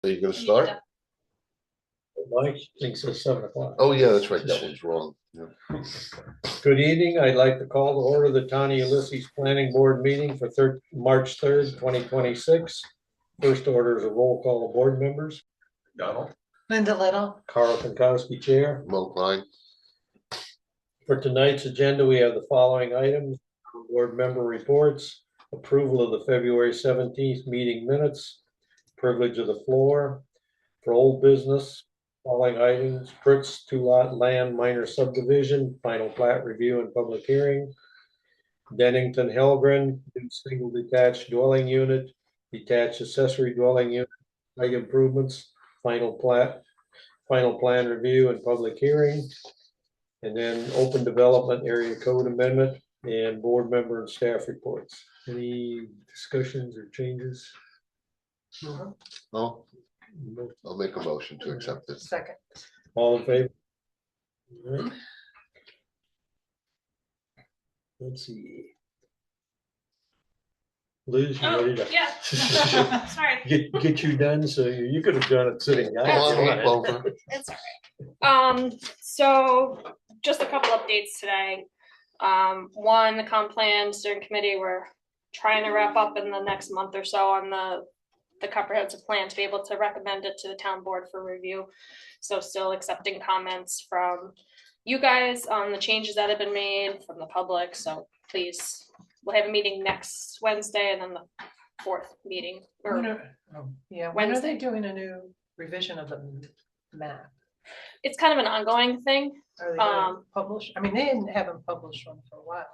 Are you gonna start? Mike thinks it's 7 o'clock. Oh, yeah, that's right. That one's wrong. Yeah. Good evening. I'd like to call to order the Tawny Ulysses Planning Board meeting for March 3rd, 2026. First order is a roll call of board members. Donald. Linda Little. Carl Pankowski, Chair. Mo Klein. For tonight's agenda, we have the following items: board member reports, approval of the February 17th meeting minutes, privilege of the floor. For old business, following items: Pritts 2-lot land minor subdivision, final plat review and public hearing. Dennington-Helgren, single detached dwelling unit, detached accessory dwelling unit, site improvements, final plat, final plan review and public hearing. And then open development area code amendment and board member and staff reports. Any discussions or changes? No, I'll make a motion to accept this. Second. All in favor? All right. Let's see. Liz, you ready to? Yeah. Sorry. Get you done, so you could have done it sitting down. That's Come on, over. It's all right. So just a couple updates today. One, the comp plan steering committee, we're trying to wrap up in the next month or so on the comprehensive plan to be able to recommend it to the town board for review. So still accepting comments from you guys on the changes that have been made from the public. So please, we'll have a meeting next Wednesday and then the fourth meeting. When are they doing a new revision of the map? It's kind of an ongoing thing. Are they going to publish? I mean, they haven't published one for a while,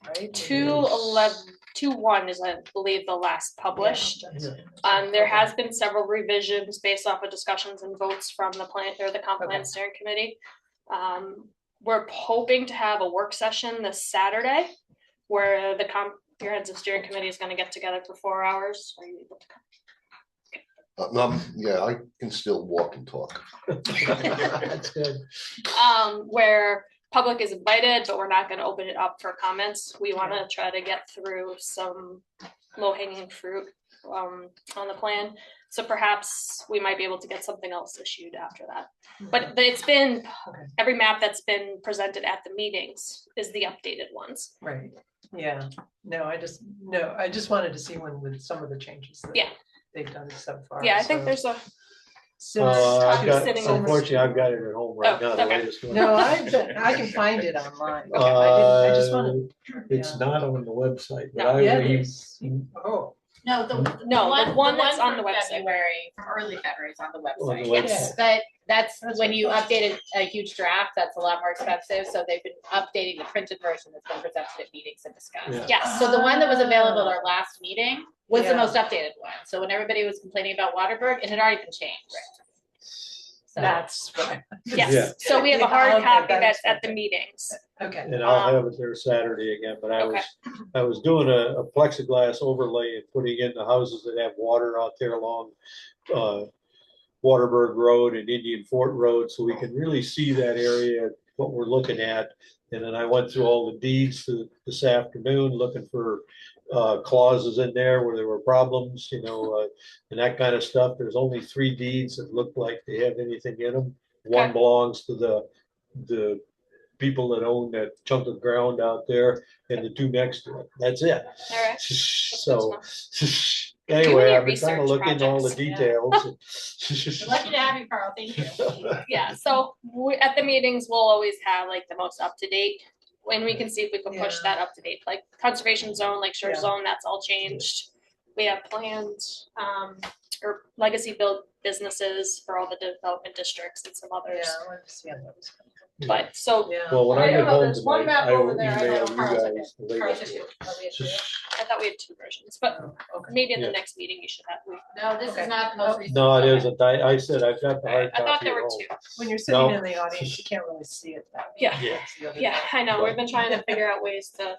right? 2/11/21 is, I believe, the last published. Yeah. There has been several revisions based off of discussions and votes from the plan or the comp plan steering committee. We're hoping to have a work session this Saturday where the comprehensive steering committee is going to get together for 4 hours. Are you able to come? Yeah, I can still walk and talk. That's good. Where public is invited, but we're not going to open it up for comments. We want to try to get through some low-hanging fruit on the plan. So perhaps we might be able to get something else issued after that. But it's been every map that's been presented at the meetings is the updated ones. Right. Yeah. No, I just wanted to see one with some of the changes that they've done so far. Yeah, I think there's a unfortunately, I've got it at home right now. The latest one. No, I can find it online. I just wanted. It's not on the website. No, Oh. The one that's on the website. February, from early February is on the website. On the website. Yes, but that's when you updated a huge draft, that's a lot more expensive. So they've been updating the printed version that's been presented at meetings and discussed. Yeah. Yes. So the one that was available at our last meeting was the most updated one. So when everybody was complaining about Waterberg, it had already been changed. So That's right. Yes. Yeah. So we have a hard copy that's at the meetings. Okay. And I'll have it there Saturday again, but I was doing a plexiglass overlay and putting in the houses that have water out there along Waterberg Road and Indian Fort Road, so we can really see that area, what we're looking at. And then I went through all the deeds this afternoon, looking for clauses in there where there were problems, and that kind of stuff. There's only 3 deeds that look like they have anything in them. One belongs to the people that own that chunk of ground out there, and the 2 next to it. That's it. All right. So anyway, I've been trying to look into all the details. lucky to have you, Carl. Thank you. Yeah. So at the meetings, we'll always have like the most up to date. When we can see if we can push that up to date, like conservation zone, like shore zone, that's all changed. We have plans or legacy build businesses for all the development districts and some others. Yeah, I wanted to see how that was coming. But so Well, when I get home one tonight, map I will over there. I email know you Carl's guys the latest one. I thought we had 2 versions, but maybe in the Yeah. next meeting you should have. No, this is not the most recent. No, it isn't. I said I've got the hard I thought copy there at were home. 2. When you're sitting in the audience, you can't really see it that way. Yeah. Yeah, I know. We've been trying to figure out ways to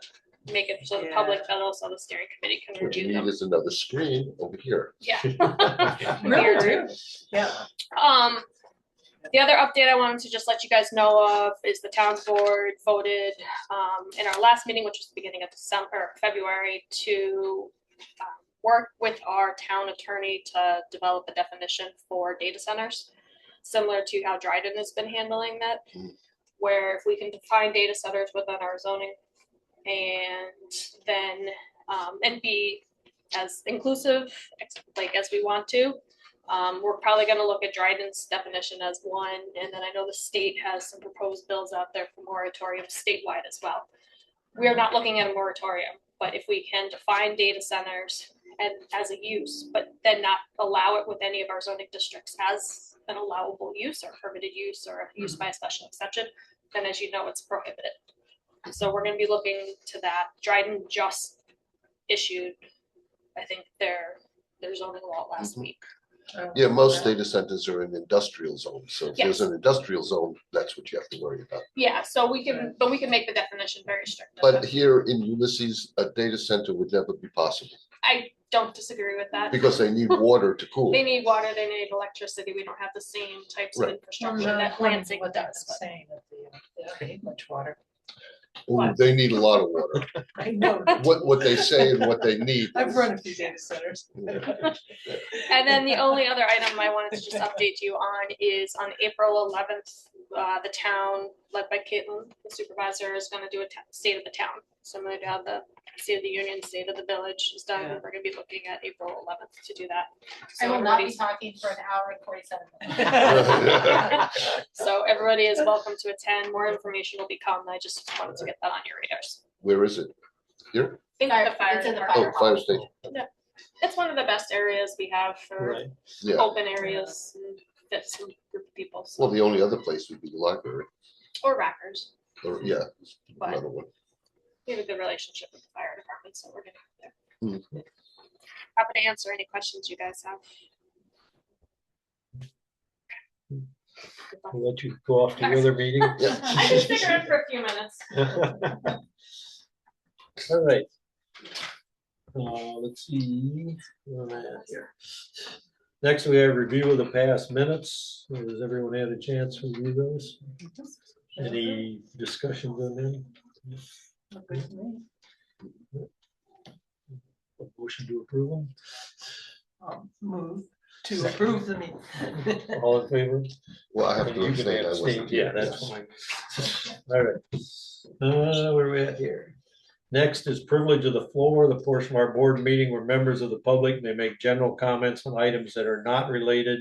make it so the public knows, so the steering committee can What you review need them. is another screen over here. Yeah. Really? Yeah. The other update I wanted to just let you guys know of is the town board voted in our last meeting, which was the beginning of February, to work with our town attorney to develop a definition for data centers, similar to how Dryden has been handling that, where if we can define data centers within our zoning and then, and be as inclusive like as we want to. We're probably gonna look at Dryden's definition as one, and then I know the state has some proposed bills out there for moratorium statewide as well. We are not looking at a moratorium, but if we can define data centers and as a use, but then not allow it with any of our zoning districts as an allowable use or permitted use or use by a special exception, then as you know, it's prohibited. So we're gonna be looking to that. Dryden just issued, I think, their zoning law last week. Yeah, most data centers are in industrial zones, so if there's Yes. an industrial zone, that's what you have to worry about. Yeah, so we can, but we can make the definition very strict. But here in Ulysses, a data center would never be possible, I don't disagree with that. because they need water to cool. They need water, they need electricity. We don't have the same types of Right. infrastructure that Lansing What they're does. but- saying, that they don't need much water. Ooh, they need a lot of water. I know. What they say and what they need. I've run a few data centers. And then the only other item I wanted to just update you on is on April 11th, the town, led by Caitlin, the supervisor, is gonna do a state of the town. Similar to how the State of the Union, State of the Village is done. Yeah. We're gonna be looking at April 11th to do that. I So will not be everybody's- talking for an hour and 47 minutes. So everybody is welcome to attend. More information will be coming. I just wanted to get that on your radars. Where is it? Here? I think Fire- the fire it's in the department. Oh, fire station. It's one of the best areas we have for Right. Yeah. open areas and fits some group of people. So- Well, the only other place would be the library, Or Rackers, or, yeah, but another one. we have a good relationship with the fire department, so we're gonna go Mhm. there. Happy to answer any questions you guys have. I'll let you go off to the other meeting. Yeah. I can stick around for a few minutes. All right. Let's see. Where am I at here? Next, we have review of the past minutes. Has everyone had a chance to review those? Any discussions on them? A motion to approve them? Move to approve the meeting. All in favor? Well, I have to You can abstain. I abstain. wasn't Yeah, here, that's yes. fine. All right. Where are we at here? Next is privilege of the floor, the portion of our board meeting where members of the public may make general comments on items that are not related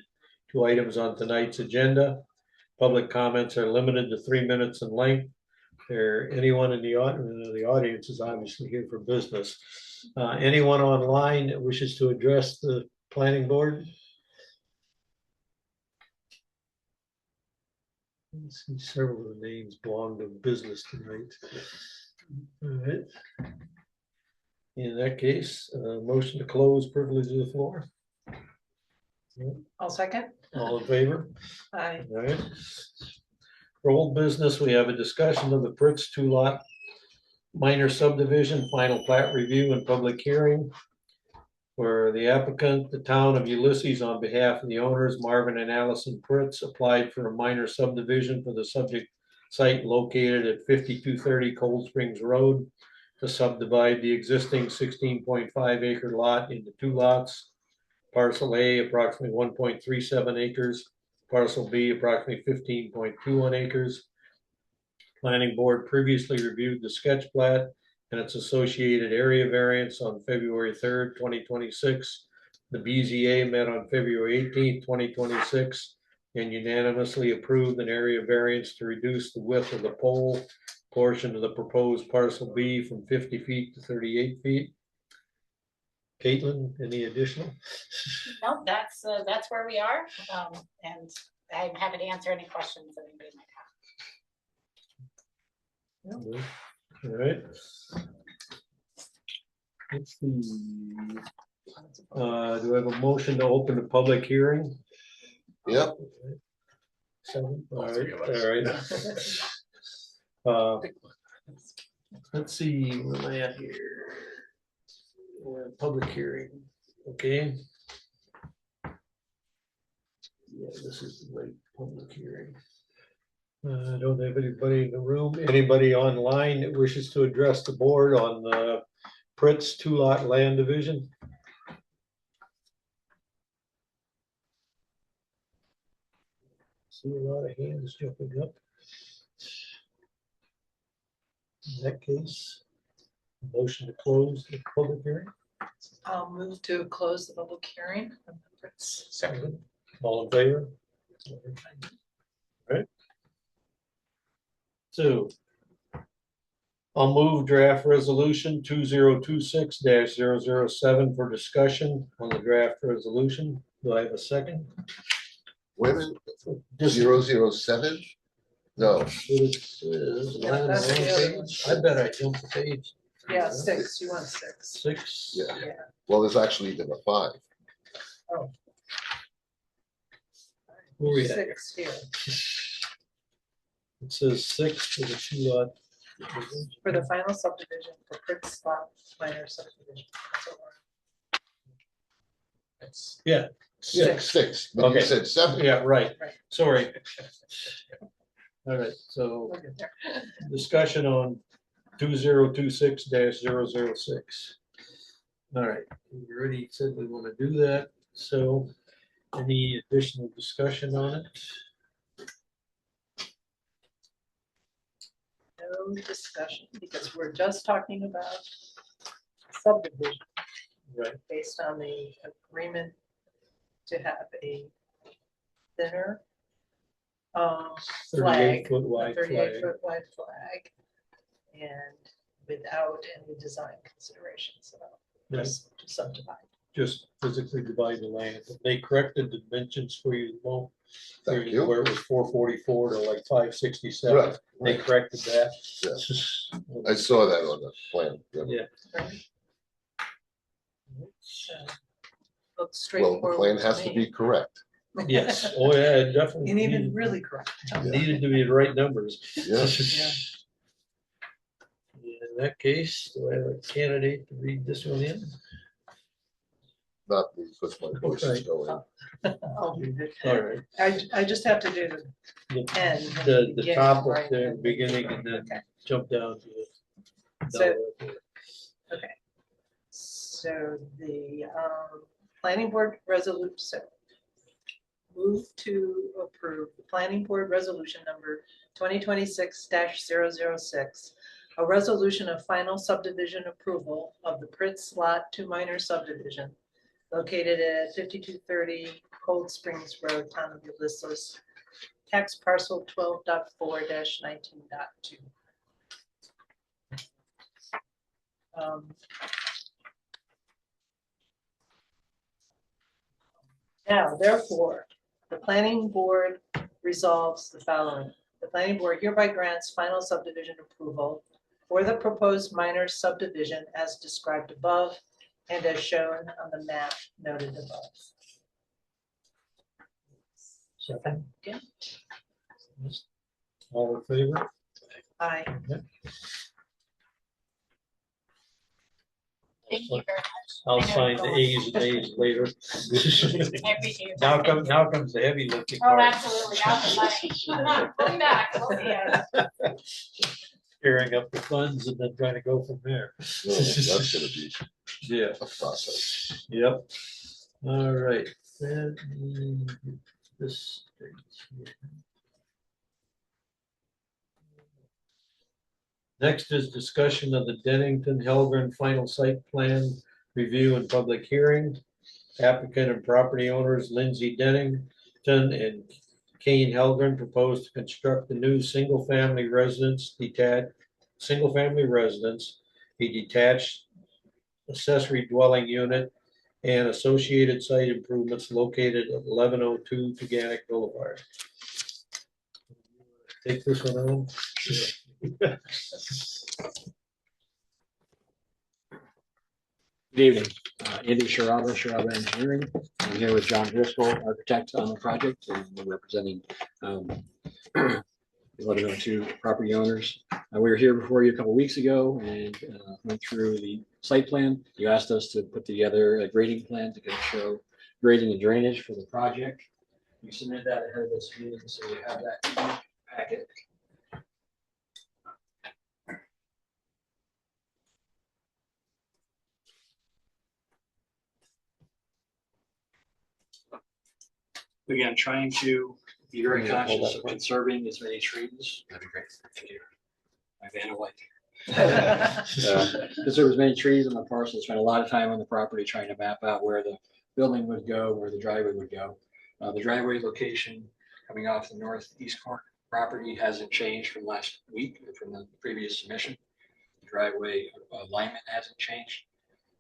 to items on tonight's agenda. Public comments are limited to 3 minutes in length. There, anyone in the audience is obviously here for business. Anyone online that wishes to address the planning board? I see several of the names belong to business tonight. All right. In that case, motion to close privilege of the floor. I'll second. All in favor? Aye. All right. For old business, we have a discussion of the Pritts 2-lot minor subdivision, final plat review and public hearing. Where the applicant, the town of Ulysses, on behalf of the owners, Marvin and Allison Pritts, applied for a minor subdivision for the subject site located at 5230 Cold Springs Road to subdivide the existing 16.5 acre lot into 2 lots. Parcel A, approximately 1.37 acres. Parcel B, approximately 15.21 acres. Planning board previously reviewed the sketch plat and its associated area variance on February 3rd, 2026. The BZA met on February 18th, 2026, and unanimously approved an area variance to reduce the width of the pole portion of the proposed parcel B from 50 feet to 38 feet. Caitlin, any additional? No, that's where we are. And I'm happy to answer any questions that anybody might have. All right. Let's see. Do I have a motion to open the public hearing? Yep. Seven, all All right, three of us. all right. Let's see, where am I at here? Public hearing, okay. Yeah, this is the right public hearing. I don't have anybody in the room. Anybody online that wishes to address the board on the Pritts 2-lot land division? See a lot of hands jumping up. In that case, motion to close the public hearing. I'll move to close the public hearing. Second. All in favor? Right. So I'll move draft resolution 2026-007 for discussion on the draft resolution. Do I have a second? Wait a minute, Just- 007? No, What it says, Yeah, line on that's the the wrong other page. I bet I jumped the page. Yeah, 6, you want 6. 6. Yeah. Yeah. well, there's actually even a 5. Where we at here? 6 here, It says 6 for the 2 lot. for the final subdivision for Pritts Plat minor subdivision. That's what we're- Yeah, 6, but you Okay. said 7. yeah, right. Right. Sorry. All right, so we'll get there. discussion on 2026-006. All right, we already said we want to do that, so any additional discussion on it? No discussion, because we're just talking about subdivision Right, based on the agreement to have a thinner flag, 38-foot a wide 38-foot wide flag, and without any design considerations about Right. just to subdivide. just physically divide the land. They corrected the dimensions for you, Mo, Thank you. where it was 444 to like 567. Right, They right. corrected that. I saw that on the plan. Yeah. Right? So, looks Well, straightforward. the plan has to me. be correct. Yes, oh yeah, it definitely. And even needed- really correct. Needed to be the right numbers. Yeah. In that case, do I have a candidate to read this one in? Not because my voice is Right. going. I'll do it. All right. I just have to do the The end. the beginning, top right, of the and beginning and then Okay. jump down to the. So- So the planning board resolution, so move to approve the planning board resolution number 2026-006, a resolution of final subdivision approval of the Pritts Lot 2 minor subdivision located at 5230 Cold Springs Road, Town of Ulysses, tax parcel 12.4-19.2. Now, therefore, the planning board resolves the following. The planning board hereby grants final subdivision approval for the proposed minor subdivision as described above and as shown on the map noted above. Second. Okay. All in favor? Aye. Thank you very much. I'll I know sign it's the going. A's and A's later. I appreciate your Now time. comes the heavy lifting. Oh, part. absolutely. Now the money. We'll be back. We'll see you. Pairing up the funds and then trying to go from there. No, that's gonna be Yeah. a process. Yep. All right. Then this. straight here. Next is discussion of the Dennington-Helgren final site plan review and public hearing. Applicant and property owners Lindsay Dennington and Kane Helgren propose to construct a new single-family residence, a detached accessory dwelling unit and associated site improvements located at 1102 Teganic Boulevard. Take this one on. Good evening, Andy Sharaba Engineering. I'm here with John Driscoll, architect on the project, and we're representing 1102 property owners. We were here before you a couple weeks ago and went through the site plan. You asked us to put together a grading plan to kind of show grading and drainage for the project. We submitted that ahead of this meeting, so you have that in your packet. Again, trying to be very Yeah, hold conscious that of one. conserving as many trees. That'd be great. Thank you. My van of light. Conserve as many trees on the parcel. Spent a lot of time on the property trying to map out where the building would go, where the driveway would go. The driveway location coming off the northeast corner property hasn't changed from last week, or from the previous submission. The driveway alignment hasn't changed.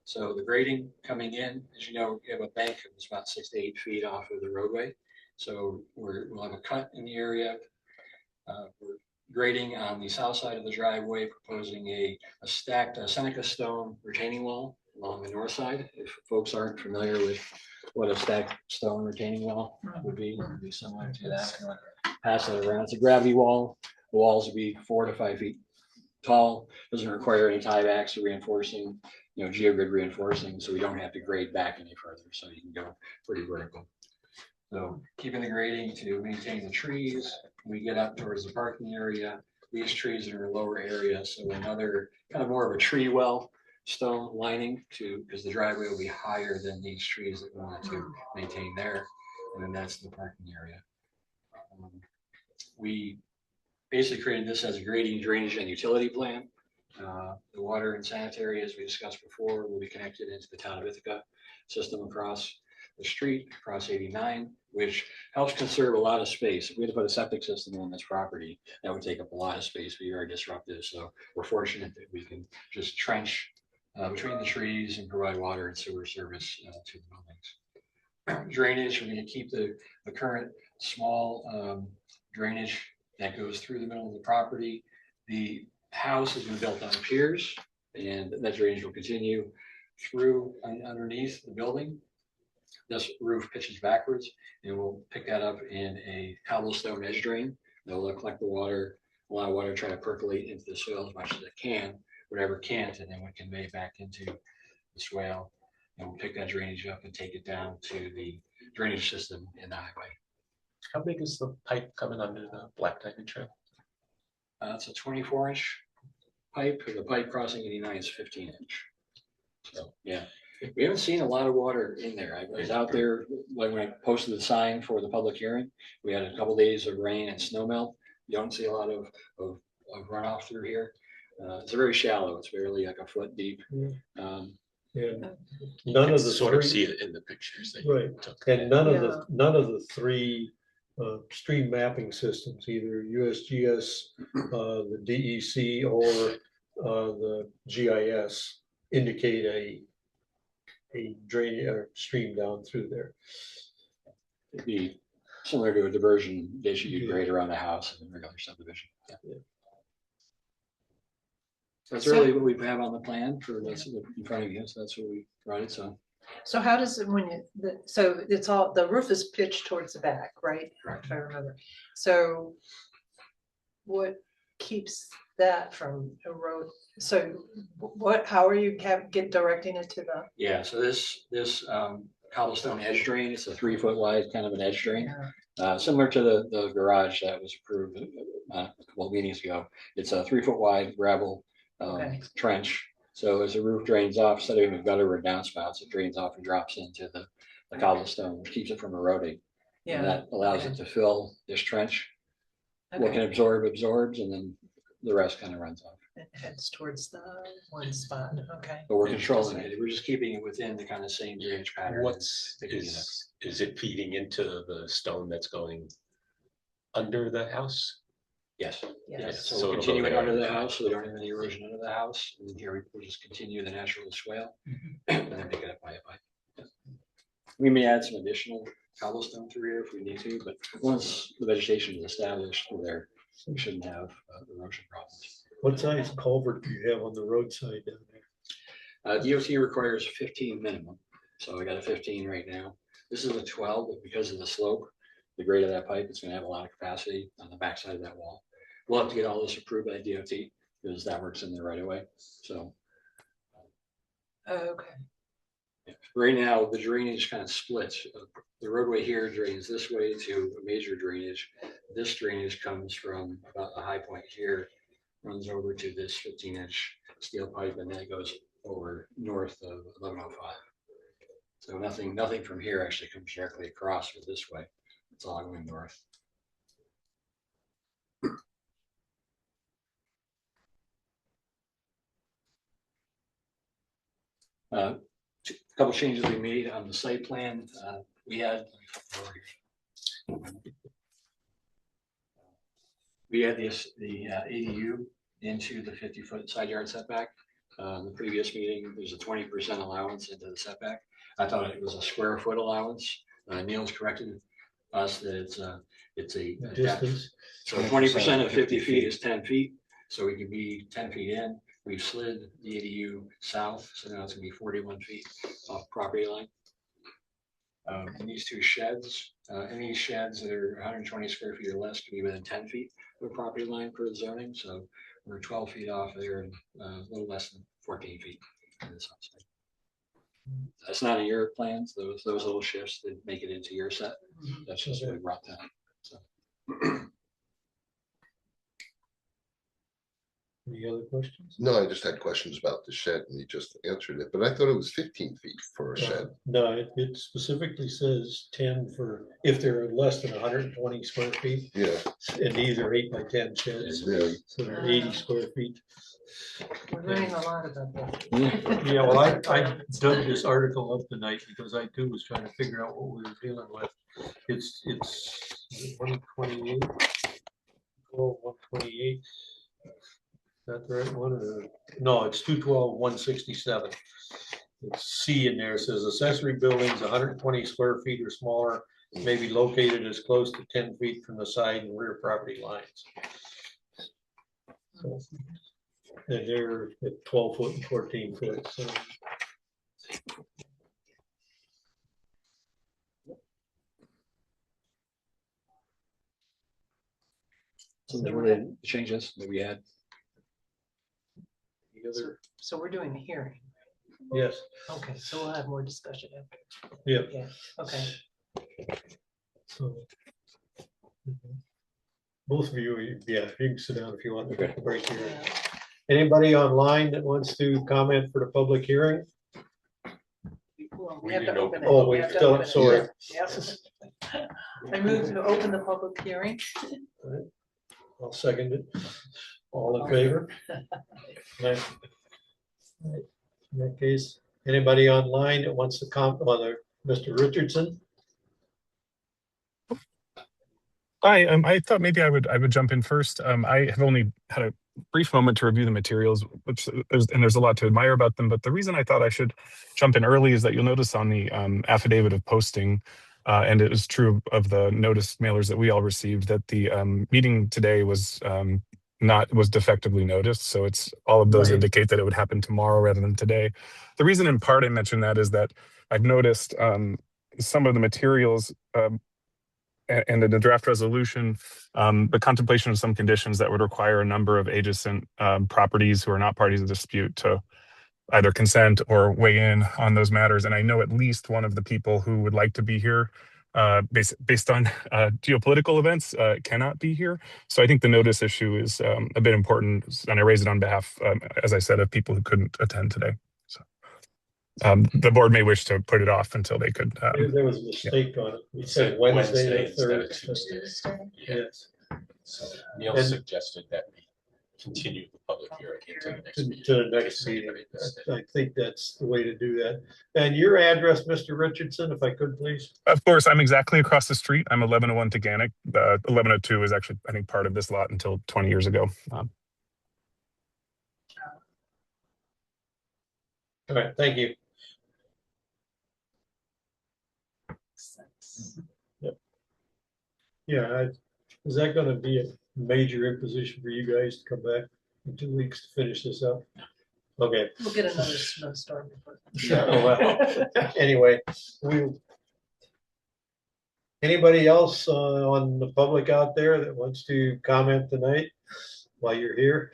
So the grading coming in, as you know, we have a bank that's about 6 to 8 feet off of the roadway. So we'll have a cut in the area. We're grading on the south side of the driveway, proposing a stacked Seneca stone retaining wall along the north side. If folks aren't familiar with what a stacked stone retaining wall would be, it would be similar to that. If you want to pass it around, it's a gravity wall. The walls would be 4 to 5 feet tall. Doesn't require any tiebacks or reinforcing, geogrid reinforcing, so we don't have to grade back any further. So you can go pretty vertical. So keeping the grading to maintain the trees. We get up towards the parking area. These trees are in a lower area, so another kind of more of a tree well stone lining because the driveway will be higher than these trees that we wanted to maintain there. And then that's the parking area. We basically created this as a grading, drainage, and utility plan. The water and sanitary, as we discussed before, will be connected into the town of Ithaca system across the street, across 89, which helps conserve a lot of space. If we had to put a septic system on this property, that would take up a lot of space, be very disruptive. So we're fortunate that we can just trench between the trees and provide water and sewer service to the buildings. Drainage, we're going to keep the current small drainage that goes through the middle of the property. The house has been built on piers, and that drainage will continue through underneath the building. This roof pitches backwards, and we'll pick that up in a cobblestone edge drain that will collect the water, allow water to try to percolate into the soil as much as it can, whatever can't, and then we convey back into the swale. And we'll pick that drainage up and take it down to the drainage system in the highway. How big is the pipe coming under the Black Diamond Trail? It's a 24-inch pipe. The pipe crossing 89 is 15-inch. So yeah, we haven't seen a lot of water in there. I was out there when I posted the sign for the public hearing. We had a couple days of rain and snow melt. You don't see a lot of runoff through here. It's very shallow. It's barely like a foot deep. Yeah, none of the Sort of three, see it in the pictures that you right, took. and none of the three stream mapping systems, either USGS, the DEC, or the GIS, indicate a drain or stream down through there. It'd be similar to a diversion dish you'd grade around a house in a regular subdivision. Yeah. That's really what we have on the plan for this in front of you. So that's what we brought. So how does it, so it's all, the roof is pitched towards the back, right? Correct. If I remember. So what keeps that from erode? So how are you directing it to the? Yeah, so this cobblestone edge drain, it's a 3 foot wide kind of an edge drain. Similar to the garage that was approved a couple of meetings ago. It's a 3 foot wide gravel trench. So as the roof drains off, instead of having gutter or downspouts, it drains off and drops into the cobblestone, which keeps it from eroding. Yeah. And that allows it to fill this trench. What can absorb absorbs, and then the rest kind of runs off. It heads towards the one spot. Okay. But we're controlling it. We're just keeping it within the kind of same drainage pattern. Is it feeding into the stone that's going under the house? Yes. Yes. So we're continuing under the house, so we don't have any erosion under the house. And here we'll just continue the natural swale and then pick it up by a pipe. Yeah. We may add some additional cobblestone through here if we need to, but once the vegetation is established through there, we shouldn't have erosion problems. What size culvert do you have on the roadside down there? DOT requires 15 minimum. So I got a 15 right now. This is a 12, but because of the slope, the grade of that pipe, it's going to have a lot of capacity on the backside of that wall. We'll have to get all this approved by DOT because that works in there right away. So. Okay. Yeah. Right now, the drainage kind of splits. The roadway here drains this way to a major drainage. This drainage comes from about a high point here, runs over to this 15-inch steel pipe, and then it goes over north of 1105. So nothing from here actually comes directly across or this way. It's all going north. A couple changes we made on the site plan. We had the ADU into the 50-foot side yard setback. The previous meeting, there's a 20% allowance into the setback. I thought it was a square foot allowance. Neil's corrected us that it's a Distance. So 20% of 50 feet is 10 feet. So we can be 10 feet in. We've slid the ADU south, so now it's gonna be 41 feet off property line. And these two sheds, any sheds that are 120 square feet or less can be within 10 feet of the property line for the zoning. So we're 12 feet off there and a little less than 14 feet on this side. That's not in your plans, those little shifts that make it into your set. That's just what we brought down. So. Any other questions? No, I just had questions about the shed and you just answered it, but I thought it was 15 feet for a shed. No, it specifically says 10 for, if they're less than 120 square feet, Yeah, and these are 8 by 10 sheds, yeah. so they're 80 square feet. We're learning a lot about that. Yeah, well, I dug this article up tonight because I too was trying to figure out what we were dealing with. It's 128. Oh, 128. Is that the right one? Or, no, it's 212-167. It's C in there. It says accessory buildings 120 square feet or smaller may be located as close to 10 feet from the side and rear property lines. So, and they're at 12 foot and 14 foot. So. So there were the changes that we had. So we're doing the hearing. Yes. Okay, so we'll have more discussion after. Yeah. Yeah, okay. So. Both of you, yeah, you can sit down if you want to break here. Yeah. Anybody online that wants to comment for the public hearing? Well, We we have to didn't open open it. Oh, We we have to still, open it. sorry. Yes. I move to open the public hearing. I'll second it. All in favor? Right. In that case, anybody online that wants to comment, Mr. Richardson? Hi, I thought maybe I would jump in first. I have only had a brief moment to review the materials, there's a lot to admire about them. But the reason I thought I should jump in early is that you'll notice on the affidavit of posting, and it was true of the notice mailers that we all received, that the meeting today was defectively noticed. So it's all of those Right. indicate that it would happen tomorrow rather than today. The reason in part I mentioned that is that I've noticed some of the materials and in the draft resolution, the contemplation of some conditions that would require a number of adjacent properties who are not parties of dispute to either consent or weigh in on those matters. And I know at least one of the people who would like to be here based on geopolitical events cannot be here. So I think the notice issue is a bit important, and I raise it on behalf, as I said, of people who couldn't attend today. So the board may wish to put it off until they could. There was a mistake on it. We said Said Wednesday the instead of 3rd. Tuesday. Yes. So Neil And- suggested that we continue the public hearing into the next meeting. To the next meeting. I think that's the way to do that. And your address, Mr. Richardson, if I could, please. Of course, I'm exactly across the street. I'm 1101 Taganic. 1102 is actually, I think, part of this lot until 20 years ago. All right, thank you. Yeah, is that gonna be a major imposition for you guys to come back in 2 weeks to finish this up? Okay. We'll get another snowstorm. Oh, well. Anyway, anybody else on the public out there that wants to comment tonight while you're here?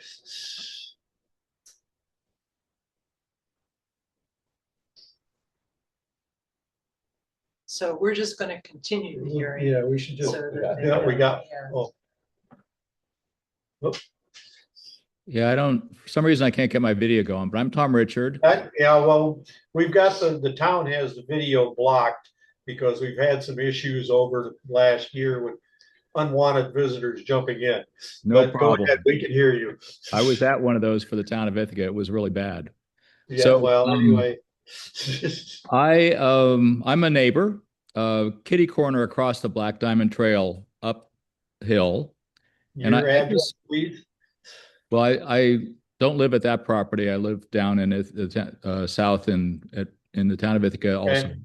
So we're just gonna continue the hearing. Yeah, we should just, so that they yeah, we can- got, yeah. oh, Yeah, for some reason I can't get my video going, but I'm Tom Richard. yeah, well, we've got the town has the video blocked because we've had some issues over the last year with unwanted visitors jumping in. No But go problem. ahead, we can hear you. I was at one of those for the town of Ithaca. It was really bad. Yeah, So, well, anyway, I'm a neighbor, kitty corner across the Black Diamond Trail uphill. And Your I address, please? Well, I don't live at that property. I live down in south in the town of Ithaca also. Okay.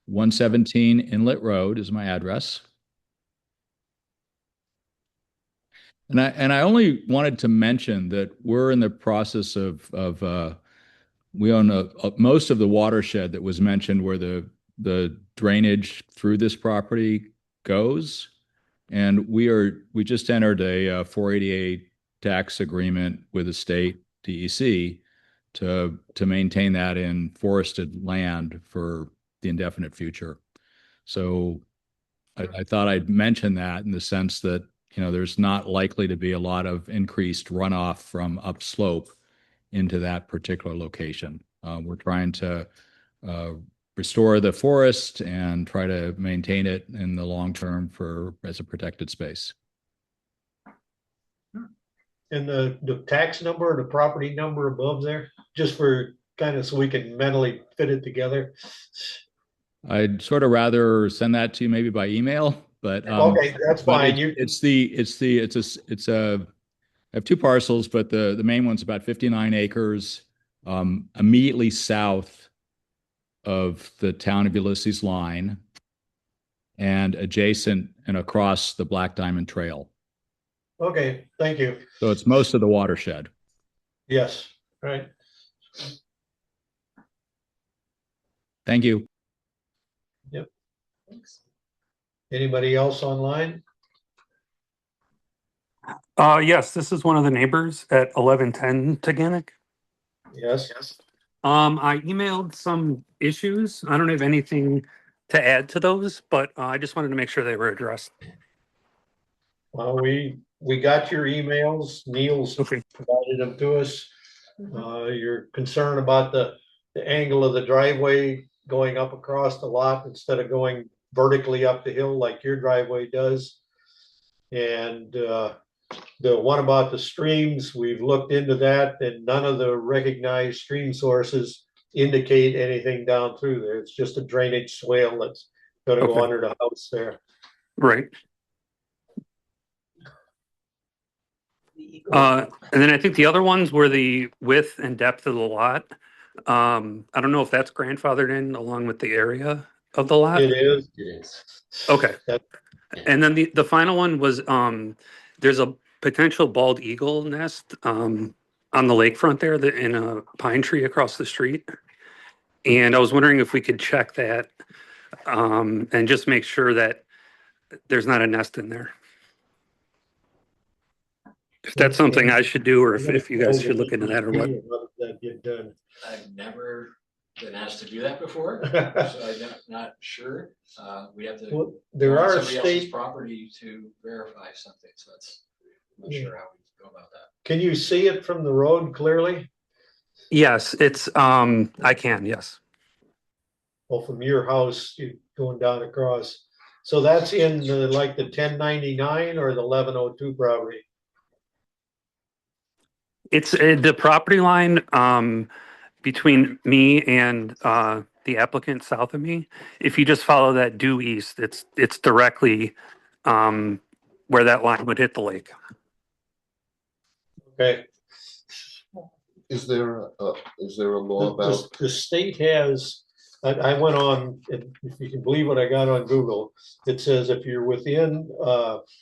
117 Inlet Road is my address. And I only wanted to mention that we're in the process of we own most of the watershed that was mentioned where the drainage through this property goes. And we just entered a 488 tax agreement with the state DEC to maintain that in forested land for the indefinite future. So I thought I'd mention that in the sense that, there's not likely to be a lot of increased runoff from upslope into that particular location. We're trying to restore the forest and try to maintain it in the long term as a protected space. And the tax number, the property number above there, just for kind of so we can mentally fit it together. I'd sort of rather send that to you maybe by email, but Okay, that's fine. I have two parcels, but the main one's about 59 acres, immediately south of the town of Ulysses line and adjacent and across the Black Diamond Trail. Okay, thank you. So it's most of the watershed. Yes, right. Thank you. Yep. Thanks. Anybody else online? Yes, this is one of the neighbors at 1110 Taganic. Yes. I emailed some issues. I don't have anything to add to those, but I just wanted to make sure they were addressed. Well, we got your emails. Neil's Okay. provided them to us. You're concerned about the angle of the driveway going up across the lot instead of going vertically up the hill like your driveway does. And the one about the streams, we've looked into that, and none of the recognized stream sources indicate anything down through there. It's just a drainage swale that's gonna go Okay. under the house there. Right. And then I think the other ones were the width and depth of the lot. I don't know if that's grandfathered in along with the area of the lot. It is. It is. Okay. That- And then the final one was there's a potential bald eagle nest on the lakefront there in a pine tree across the street. And I was wondering if we could check that and just make sure that there's not a nest in there. If that's something I should do, or if you guys should look into that or what. How does that get done? I've never been asked to do that before, so I'm not sure. We have to. Well, there go on are somebody else's state, property to verify something, so I'm not sure how we go about that. can you see it from the road clearly? Yes, it's I can, yes. Well, from your house, you going down across. So that's in the, like the 1099 or the 1102 property? It's the property line between me and the applicant south of me. If you just follow that due east, it's directly where that line would hit the lake. Okay. Is there a law about, The state has, I went on, if you can believe what I got on Google, it says if you're within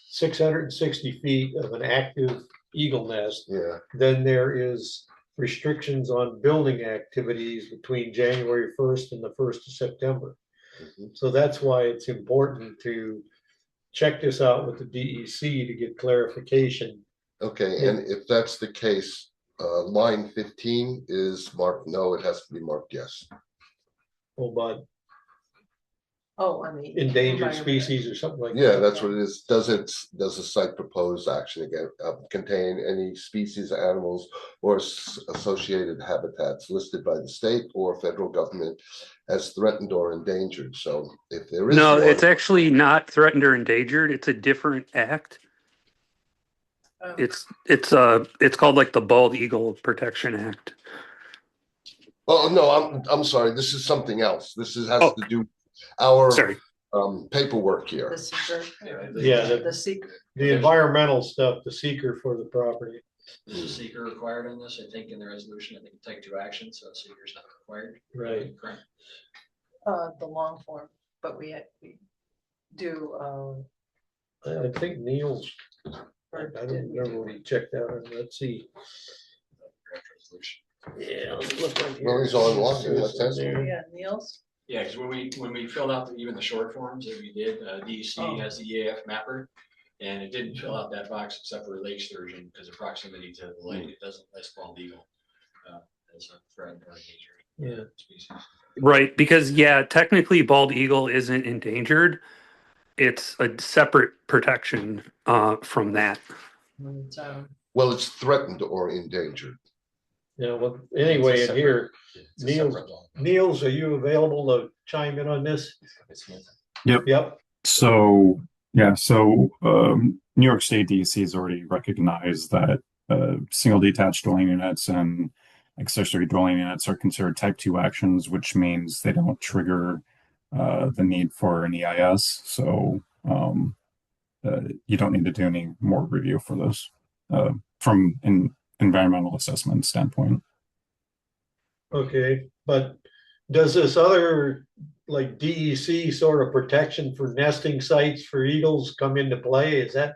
660 feet of an active eagle nest, yeah, then there is restrictions on building activities between January 1st and the 1st of September. mhm. So that's why it's important to check this out with the DEC to get clarification. Okay, and if that's the case, line 15 is marked no, it has to be marked yes. About Oh, I mean. endangered species or something like that. Yeah, that's what it is. Does the site propose action again contain any species, animals, or associated habitats listed by the state or federal government as threatened or endangered? So if there is No, one- it's actually not threatened or endangered. It's a different act. Oh. It's called like the Bald Eagle Protection Act. Oh, no, I'm sorry. This is something else. This has Oh. to do our Sorry. paperwork here. The seeker, Yeah, the seeker. the environmental stuff, the seeker for the property. There's a seeker required on this, I think, in the resolution. I think take 2 actions, so a seeker's not required. Right. Correct. The long form, but we do, I think Neil's, I or don't did we remember what he checked out on. Let's see. Draft resolution. Yeah, let me look right here. Well, he's online, yeah, that's it. There. Yeah, Niels? Yeah, because when we filled out even the short forms that we did, DEC has the EAF mapper, and it didn't fill out that box except for lake sturgeon because of proximity to the lake. It doesn't list bald eagle as a threat or endangered species. Right, because yeah, technically bald eagle isn't endangered. It's a separate protection from that. And, Well, it's threatened or endangered. Yeah, well, anyway, in here, Niels, are you available to chime in on this? Yep. Yep. So New York State DEC has already recognized that single detached dwelling units and accessory dwelling units are considered type 2 actions, which means they don't trigger the need for an EIS. So you don't need to do any more review for those from an environmental assessment standpoint. Okay, but does this other like DEC sort of protection for nesting sites for eagles come into play? Is that,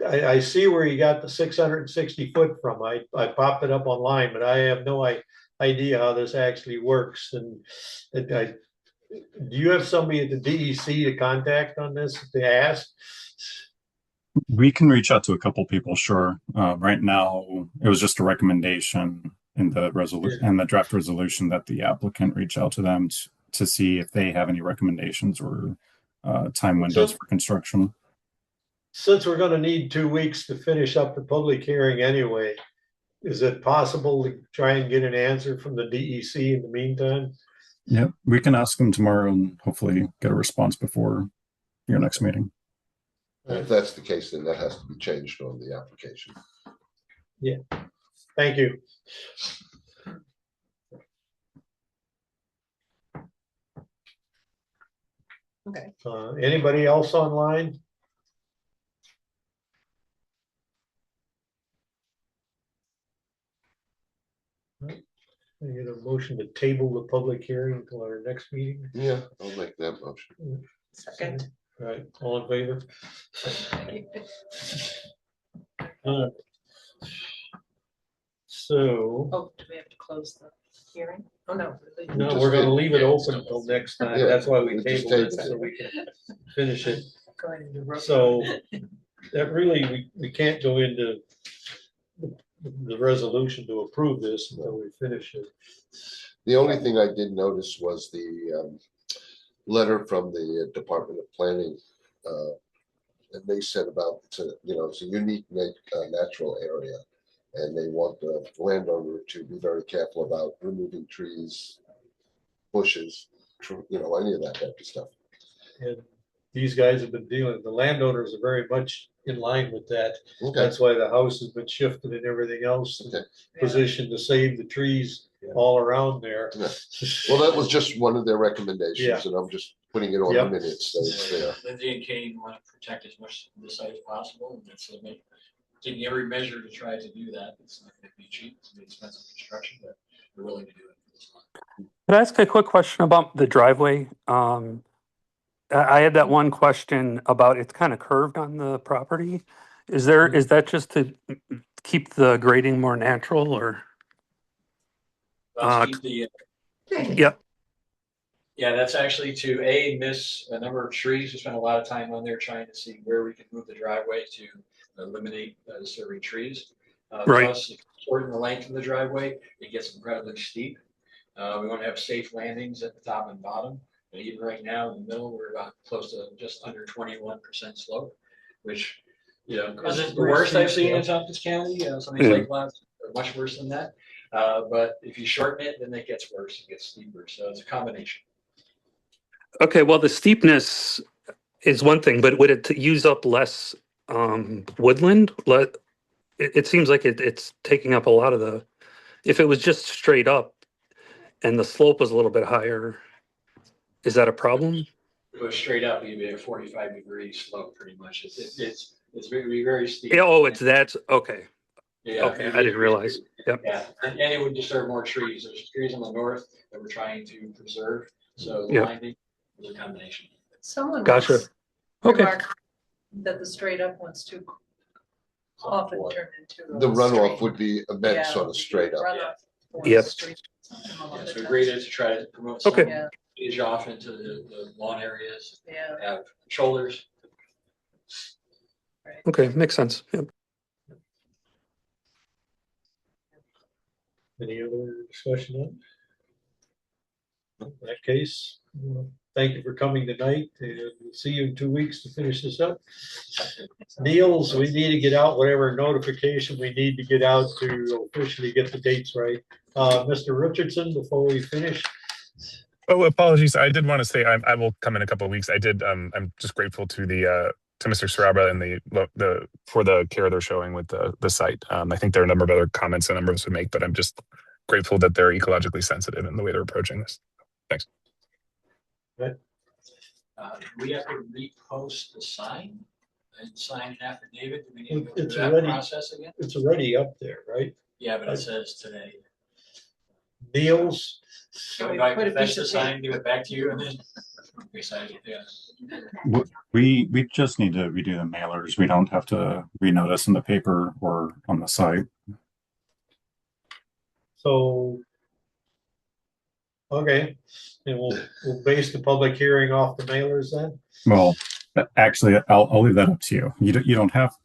I see where you got the 660 foot from. I popped it up online, but I have no idea how this actually works. And do you have somebody at the DEC to contact on this to ask? We can reach out to a couple people, sure. Right now, it was just a recommendation in the resolution and the draft resolution that the applicant reach out to them to see if they have any recommendations or time windows for construction. Since we're going to need 2 weeks to finish up the public hearing anyway, is it possible to try and get an answer from the DEC in the meantime? Yeah, we can ask them tomorrow and hopefully get a response before your next meeting. And if that's the case, then that has to be changed on the application. Yeah, thank you. Okay. Anybody else online? I get a motion to table the public hearing until our next meeting. Yeah, I'll make that motion. Second. All right, all in favor? So, Oh, do we have to close the hearing? Oh, no. no, we're gonna leave it open until next time. Yeah, That's why we we just tabled it, tabled it. so we can finish it. Going into road. So that really, we can't go into the resolution to approve this until we finish it. The only thing I did notice was the letter from the Department of Planning. And they said about, it's a unique natural area. And they want the landowner to be very careful about removing trees, bushes, any of that type of stuff. And these guys have been the landowners are very much in line with that. Okay, That's why the house has been shifted and everything else, okay. positioned to save the trees all around there. Yeah. Well, that was just one of their recommendations, Yeah. and I'm just putting it on Yep. the minutes, so it's there. Lindsay and Kane want to protect as much of the site as possible, and that's taking every measure to try to do that. It's not going to be cheap, it's going to be expensive construction, but we're willing to do it for this one. Could I ask a quick question about the driveway? I had that one question about it's kind of curved on the property. Is that just to keep the grading more natural or? Let's keep the, Yep. yeah, that's actually to miss a number of trees. We spent a lot of time on there trying to see where we could move the driveway to eliminate disturbing trees. Right. Plus, if you shorten the length of the driveway, it gets incredibly steep. We want to have safe landings at the top and bottom. And even right now in the middle, we're about close to just under 21% slope, which isn't the worst I've seen in Tompkins County. Some of these lake lots are much worse than that. But if you shorten it, then it gets worse. It gets steeper. So it's a combination. Okay, well, the steepness is one thing, but would it use up less woodland? It seems like it's taking up a lot of the If it was just straight up and the slope was a little bit higher, is that a problem? If it goes straight up, you'd be at a 45-degree slope pretty much. It's very steep. Yeah, oh, it's that, okay. Yeah. Okay, I didn't realize. Yep. Yeah, and it would disturb more trees. There's trees on the north that we're trying to preserve, so the Yeah. lining is a combination. Someone Gotcha. once Okay. remarked that the straight up ones too often turn into The a runoff street. would be a bed Yeah, sort of straight up. runoff or Yep. street some of Yeah, the so we time. agreed to try to promote Okay. some Yeah, edge off into the lawn areas, yeah. have shoulders. Okay, makes sense. Yep. Any other discussion on it? In that case, thank you for coming tonight, and we'll see you in 2 weeks to finish this up. Niels, we need to get out whatever notification we need to get out to officially get the dates right. Mr. Richardson, before we finish. Oh, apologies. I did want to say I will come in a couple of weeks. I did. I'm just grateful to the to Mr. Saraba and the for the care they're showing with the site. I think there are a number of other comments a number of us would make, but I'm just grateful that they're ecologically sensitive in the way they're approaching this. Thanks. We have to repost the sign and sign an affidavit. Do we need to go through It's that already, process again? it's already up there, right? Yeah, but it says today. Niels, So we if I put a confess piece the of sign, give it back to you and then resign it, yeah. We just need to redo the mailers. We don't have to renotice in the paper or on the site. so. Okay, and we'll base the public hearing off the mailers then? Well, actually, I'll leave that up to you. You don't have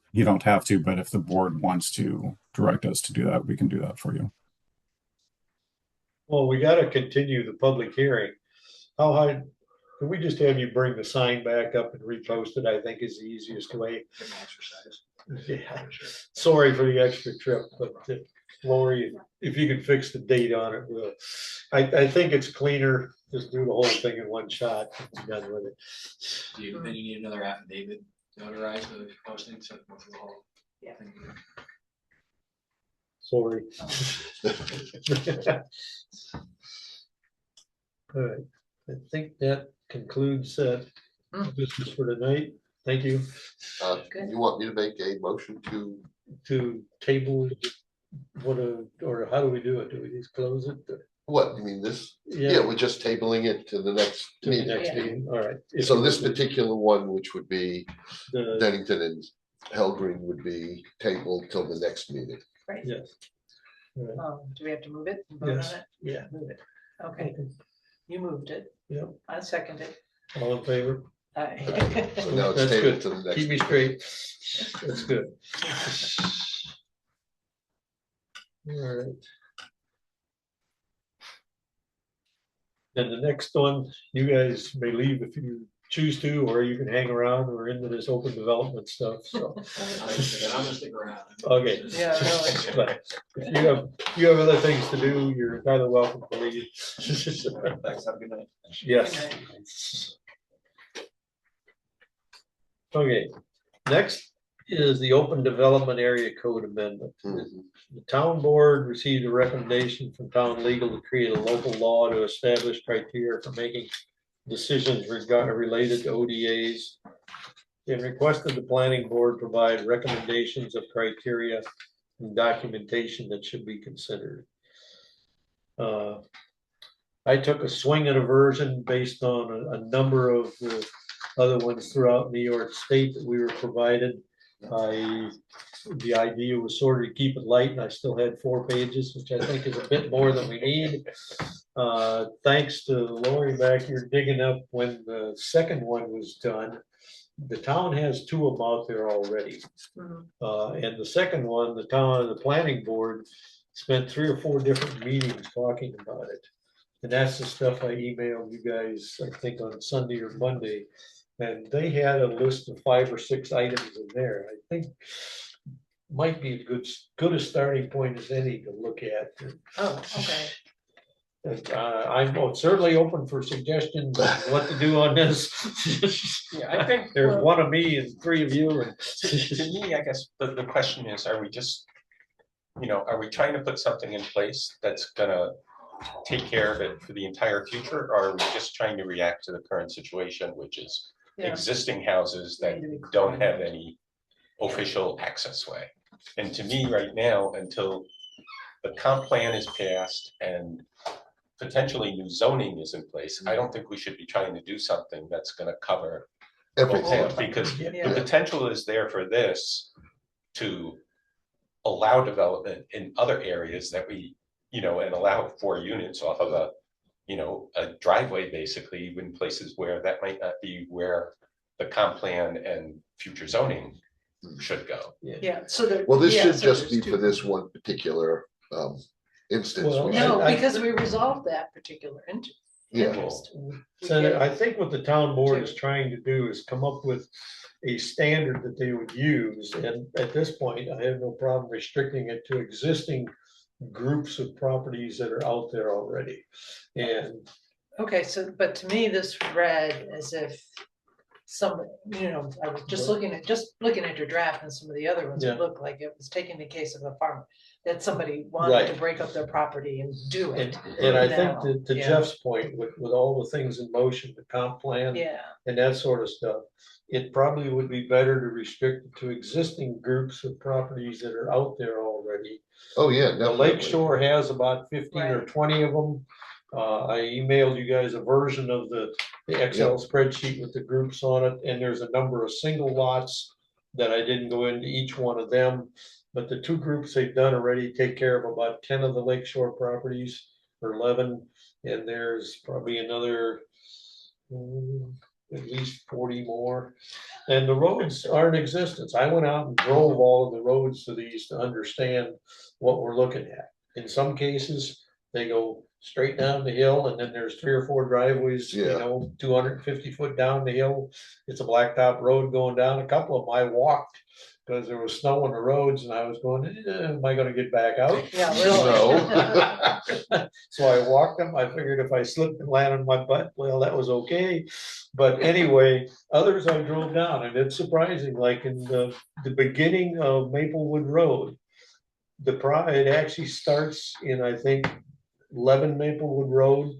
to, but if the board wants to direct us to do that, we can do that for you. Well, we gotta continue the public hearing. How high, can we just have you bring the sign back up and repost it? I think is the easiest way. Yeah, sorry for the extra trip, but Lori, if you could fix the date on it, we'll. I think it's cleaner, just do the whole thing in one shot, and be done with it. Do you then you need another affidavit notarized the posting, so go through the whole Yeah. thing? Sorry. All right, I think that concludes business for tonight. Thank you. Good. You want me to make a motion To table or how do we do it? Do we just close it? what, you mean this? Yeah, we're just tabling it to the next To the meeting. next meeting, all right. So this particular one, which would be The, Dennington and Helgren, would be tabled till the next meeting. Right. yes. All right, Do we have to move it? and vote on Yes, it? yeah. Move it. Okay, you moved it. Yeah, I second it. all in favor? Aye. So now it's That's tabled good. to the next. Keep me meeting. straight. That's good. All right. Then the next one, you guys may leave if you choose to, or you can hang around. We're into this open development stuff, so. I'm gonna stick around. Okay. Yeah, really. But if you have other things to do, you're entirely welcome to leave. Thanks, have a good night. Yes. Okay, next is the Open Development Area Code Amendment. Mhm. The town board received a recommendation from town legal to create a local law to establish criteria for making decisions related to ODAs. It requested the planning board provide recommendations of criteria and documentation that should be considered. I took a swing at a version based on a number of the other ones throughout New York State that we were provided. The idea was sort of to keep it light, and I still had 4 pages, which I think is a bit more than we need. Thanks to Lori back here digging up when the second one was done. The town has 2 of them out there already. And the second one, the planning board spent 3 or 4 different meetings talking about it. And that's the stuff I emailed you guys, I think on Sunday or Monday. And they had a list of 5 or 6 items in there. I think might be good a starting point as any to look at. Oh, okay. And, I'm certainly open for suggestions on what to do on this. Yeah, I think There's 1 of me and 3 of you. And to me, I guess the question is, are we just are we trying to put something in place that's gonna take care of it for the entire future? Or are we just trying to react to the current situation, which is Yeah. existing houses that Need to be clear. don't have any official access way? And to me, right now, until the comp plan is passed and potentially new zoning is in place, I don't think we should be trying to do something that's gonna cover Everything. both, because Yeah. the potential is there for this to allow development in other areas that we, and allow 4 units off of a driveway, basically, in places where that might not be where the comp plan and future zoning should go. Yeah, so there. Well, this yeah, should so just there's be two. for this one particular instance. Well, We No, should- because we resolved that particular Yeah. interest. Senator, I think what the town board Two. is trying to do is come up with a standard that they would use. And at this point, I have no problem restricting it to existing groups of properties that are out there already. And Okay, so, but to me, this read as if some, I was just looking at your draft and some of the other ones, Yeah. it looked like it was taking the case of a farm. That somebody wanted to Right. break up their property and do it. and I think now, that to yeah. Jeff's point, with all the things in motion, the comp plan Yeah, and that sort of stuff, it probably would be better to restrict it to existing groups of properties that are out there already. Oh, yeah, The definitely. Lake Shore has about 15 or Right. 20 of them. I emailed you guys a version of the Excel spreadsheet with the groups on it, and there's a number of single lots that I didn't go into each one of them. But the 2 groups they've done already take care of about 10 of the Lake Shore properties, or 11, and there's probably another at least 40 more. And the roads are in existence. I went out and drove all of the roads to these to understand what we're looking at. In some cases, they go straight down the hill, and then there's 3 or 4 driveways, Yeah. 250 foot down the hill. It's a blacktop road going down. A couple of them I walked because there was snow on the roads, and I was going, am I gonna get back out? yeah, really. No. So I walked them. I figured if I slipped and landed on my butt, well, that was okay. But anyway, others I drove down, and it's surprising, like in the beginning of Maplewood Road, it actually starts in, I think, 11 Maplewood Road,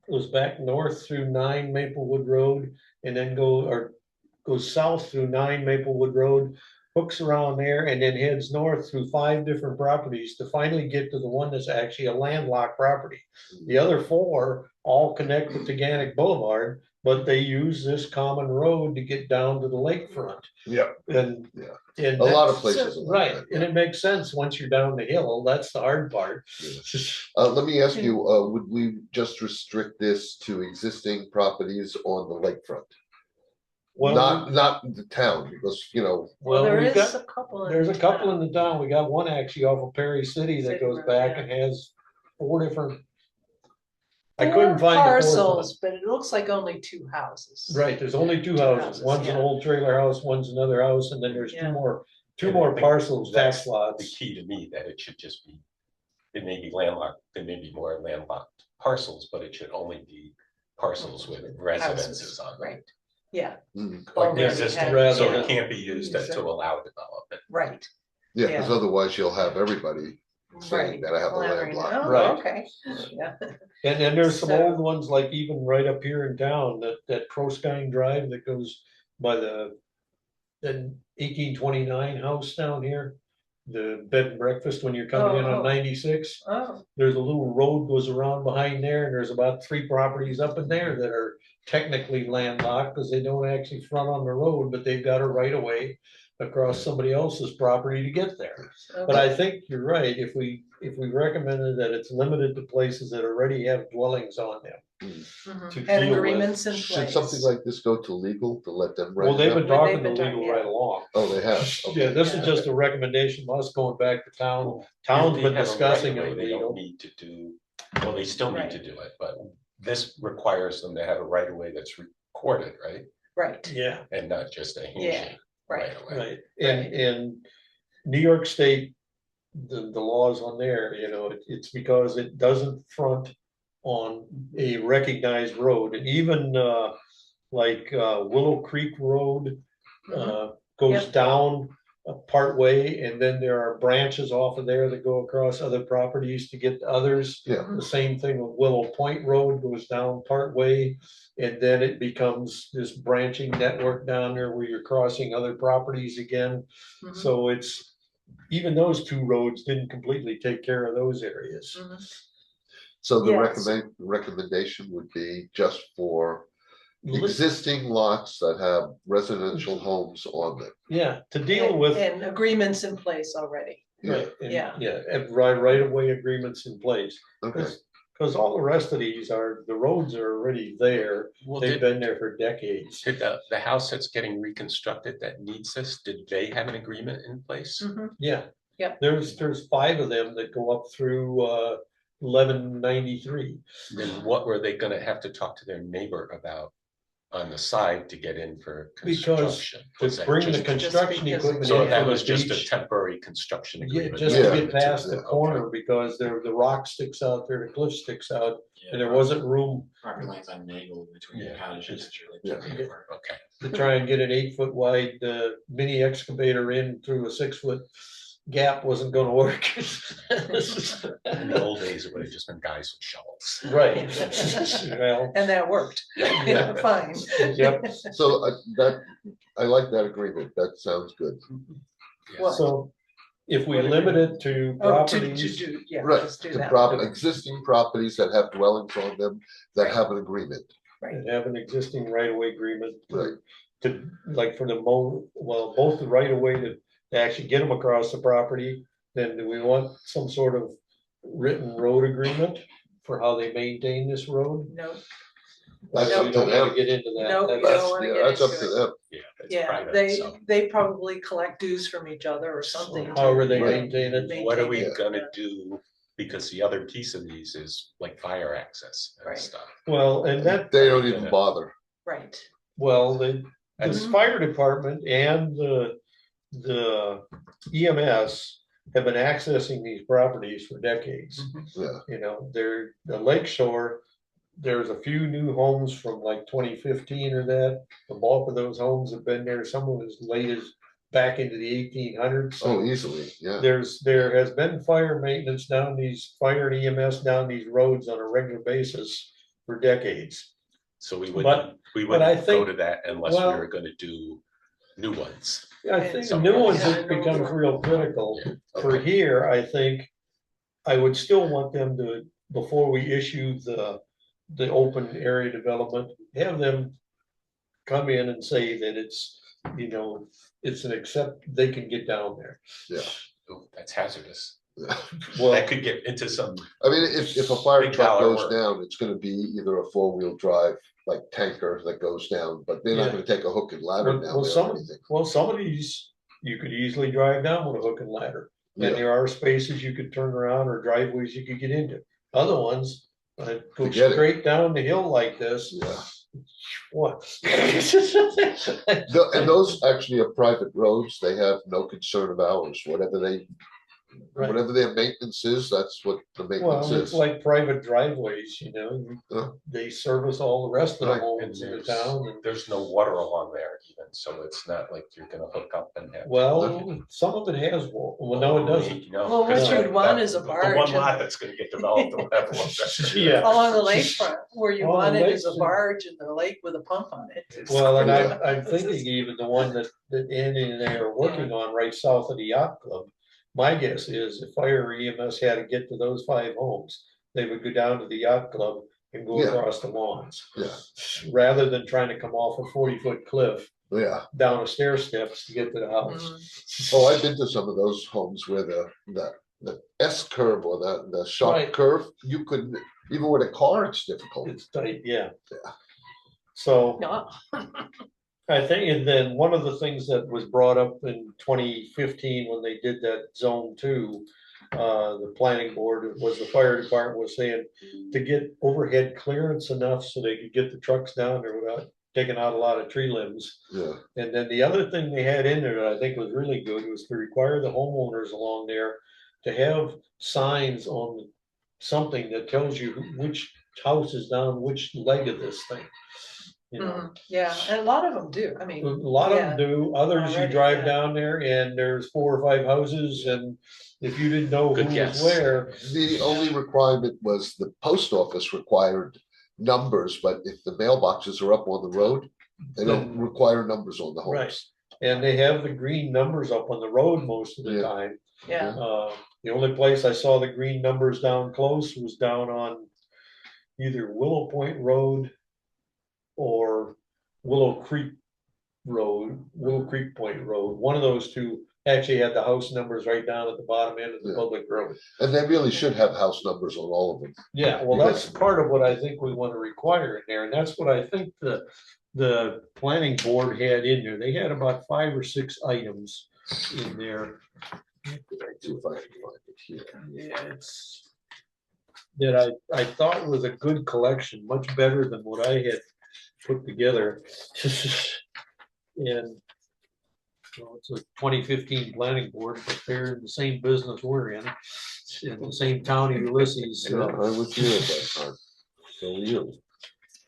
goes back north through 9 Maplewood Road, and then goes south through 9 Maplewood Road, hooks around there, and then heads north through 5 different properties to finally get to the one that's actually a landlocked property. The other 4 all connect with Teganic Boulevard, but they use this common road to get down to the lakefront. Yeah, And Yeah. and a lot of that's- places. are like Right, that, and it makes sense once you're down the hill. That's the hard part. Let me ask you, would we just restrict this to existing properties on the lakefront? Well, Not the town, because, well, There we've is got, a couple. there's a couple in the town. We got one actually off of Perry City that City goes Road, back yeah. and has 4 different. I 4 couldn't find the 4th one. parcels, but it looks like only 2 houses. Right, there's only 2 Two houses. houses, One's an yeah. old trailer house, one's another house, and then there's Yeah. two And I more think parcels, that's tax The lots. key to me, that it should just be, it may be landlocked, there may be more landlocked parcels, but it should only be parcels with residences on them. Right, yeah, mm, Like Already existing, had- so yeah. it can't be used to allow development. right, yeah, because otherwise you'll have everybody saying right. that I have a Clamoring, landlocked. oh, Right. Okay, yeah. And then there's some So- old ones, like even right up here in town, that Proskine Drive that goes by the 1829 house down here. The bed and breakfast when you're coming in Oh, on 96. Oh, There's a little road goes around behind there, and there's about 3 properties up in there that are technically landlocked because they don't actually front on the road, but they've got a right of way across somebody else's property to get there. But I think you're right, if we recommended that it's limited to places that already have dwellings on them. mhm. to And deal with- agreements in place. Should something like this go to legal to let them write Well, they've it been up? Well, talking they've to been talking, legal yeah. right along. Oh, they have. Yeah, Okay. this is just a recommendation, from us going back to town. Town's They been have a discussing right of it way, They legal. don't need to do, well, they still need Right. to do it, but this requires them to have a right of way that's recorded, right? Right, Yeah, And not just a Yeah, handshake right. right away. right. And New York State, the laws on there, it's because it doesn't front on a recognized road. And even like Willow Creek Road Mhm. goes Yep. down part way, and then there are branches off of there that go across other properties to get to others. Yeah. The same thing with Willow Point Road goes down part way, and then it becomes this branching network down there where you're crossing other properties again. Mhm. So it's, even those two roads didn't completely take care of those areas. Mhm. So the Yes. recommendation would be just for Li- existing lots that have residential homes on them. Yeah, to deal with. And agreements in place already. Right, and, Yeah. yeah, and right of way agreements in place, Okay, because all the rest of these are, the roads are already there, Well, they've did, been there for decades. did the house that's getting reconstructed that needs this, did they have an agreement in place? Mhm. Yeah. Yep. There's 5 of them that go up through 1193. Then what were they gonna have to talk to their neighbor about on the side to get in for Because construction? Was To that bring the just- construction because- equipment So in that from was the just a beach. temporary construction Yeah, agreement? just Yeah. to get past the Okay. corner, because there, the rock sticks out there, the cliff sticks out, Yeah, and there wasn't room property lines on an angle between the Yeah. cottages that you're like. Yeah. keeping apart. Okay. to try and get an 8-foot wide mini excavator in through a 6-foot gap wasn't gonna work. In the old days, it would have just been guys with shovels. Right. Well, And that worked. Yeah. Fine. Yep. so I like that agreement, that sounds good. What? So if we What limit it to Oh, to properties, do, yeah, Right, let's do to that. existing properties that have dwellings on them that Right. have an agreement. and have an existing right-of-way agreement. Right. To, like for the both the right-of-way to actually get them across the property, then do we want some sort of written road agreement for how they maintain this road? No, That's We up to don't wanna them. get into that. No, That's- you don't wanna get That's up into to it. them. Yeah. It's yeah, private, so. they probably collect dues from each other or something. to, However they you know, maintain it. What are maintain we it, gonna yeah. do? Because the other piece of these is like fire access and Right. stuff. Well, and that, They don't even bother. Right. well, the Mhm. fire department and the EMS have been accessing these properties for decades. Yeah, You know, the lake shore, there's a few new homes from like 2015 or that. The bulk of those homes have been there, some of as late as back into the 1800s. oh, easily, yeah. There has been fire maintenance down these, fire and EMS down these roads on a regular basis for decades. So we But- wouldn't I go think- to that unless we well- were gonna do new ones. I think the Some new ones, Yeah, it becomes no. real critical. For Okay. here, I think I would still want them to, before we issue the open area development, have them come in and say that it's, you know, it's an they can get down there. Yeah. Ooh, that's hazardous. Well, That could get into some, I mean, if a fire Big truck dollar goes work. down, it's gonna be either a 4-wheel drive, like tanker that goes down, but they're not Yeah. gonna take a hook and ladder well, down well, there or anything. some of these, you could easily drive down with a hook and ladder. And Yeah, there are spaces you could turn around or driveways you could get into. Other ones, go Forget it. straight down the hill like this. yeah. What? And those actually are private roads, they have no concern of ours, Right. whatever their maintenance is, that's what the maintenance Well, it's is. like private driveways, you know, Yeah. they service all the rest of the Right, and homes in the town. And there's no water along there even, so it's not like you're gonna hook up and have. well, some of it has, well, no, it doesn't. No, Well, what 'cause you'd that- want that- is a the barge one and- lot that's gonna get developed will have one. Yeah. Along the lakefront, where you On the want it is a lakes. barge in the lake with a pump on it. It's Well, and crazy. I'm thinking even the one that Andy and I are working on right south of the yacht club. My guess is if fire or EMS had to get to those 5 homes, they would go down to the yacht club and go Yeah. across the lawns. Yeah, Rather than trying to come off a 40-foot cliff yeah. down a stair steps to get to the house. Mhm. Oh, I've been to some of those homes where the S curve or the sharp Right. curve, you couldn't, even with a car, it's difficult. It's tight, yeah. Yeah. So No. I think, and then one of the things that was brought up in 2015 when they did that zone 2, the planning board, was the fire department was saying to get overhead clearance enough so they could get the trucks down there without taking out a lot of tree limbs. Yeah, And then the other thing they had in there that I think was really good was to require the homeowners along there to have signs on something that tells you which house is down which leg of this thing. you know. Yeah, and a lot of them do. I A mean, lot of them do. Others, you Already, drive yeah. down there and there's 4 or 5 houses, and if you didn't know who Good was guess. where, The only requirement was the post office required numbers, but if the mailboxes are up on the road, they don't Then- require numbers on the Right. homes. and they have the green numbers up on the road most of the Yeah. time. yeah, The only place I saw the green numbers down close was down on either Willow Point Road or Willow Creek Road, Willow Creek Point Road. One of those two actually had the house numbers right down at the bottom end of the Yeah. public road. And they really should have house numbers on all of them. Yeah, well, that's part of what I think we want to require in there, and that's what I think the planning board had in there. They had about 5 or 6 items in there. See if I can find it here. Yeah, it's that I thought was a good collection, much better than what I had put together. And well, it's a 2015 planning board, but they're in the same business we're in the same town of Ulysses. Yeah, I was here at that time. So were you,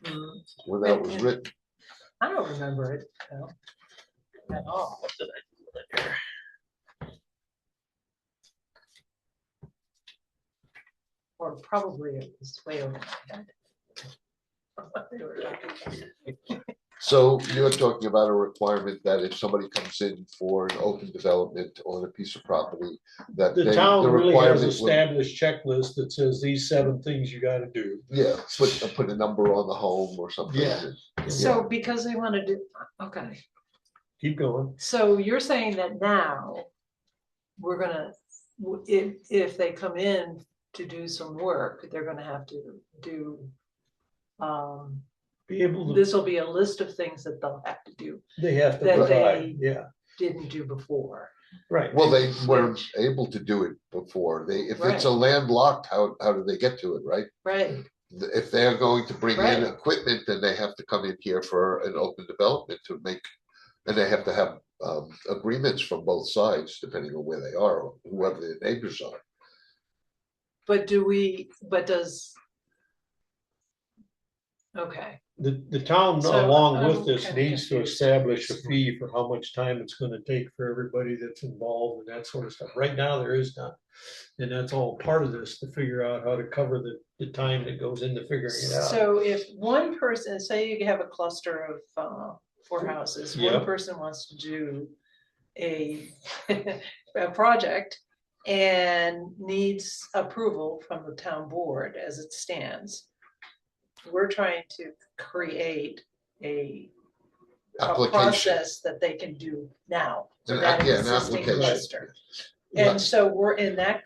Mm. when that was written. I don't remember it at all. What did I do with it here? Or probably it was way over my head. They were talking. So you're talking about a requirement that if somebody comes in for an open development on a piece of property, that The they, town the really has requirement will, established checklist that says these 7 things you gotta do. yeah, put a number on the home or something. Yeah. So because they want to do, okay, Keep going. so you're saying that now we're gonna, if they come in to do some work, they're gonna have to do, Be able to, this will be a list of things that they'll have to do, they have to that provide, they- yeah, didn't do before. right. Well, they weren't able to do it before. If it's a Right. landlocked, how do they get to it, right? Right, If they're going to bring in Right. equipment, then they have to come in here for an open development to make, and they have to have agreements from both sides, depending on where they are, or whoever their neighbors are. but does, okay, The town, So, along with I'm this, kinda needs to confused. establish a fee for how much time it's gonna take for everybody that's involved and that sort of stuff. Right now, there is none. And that's all part of this, to figure out how to cover the time that goes into figuring it out. so if one person, say you have a cluster of 4 houses, one Yep. person wants to do a a project and needs approval from the town board as it stands. We're trying to create a Application. process that they can do now for that An existing application. cluster. Yeah. And so we're in that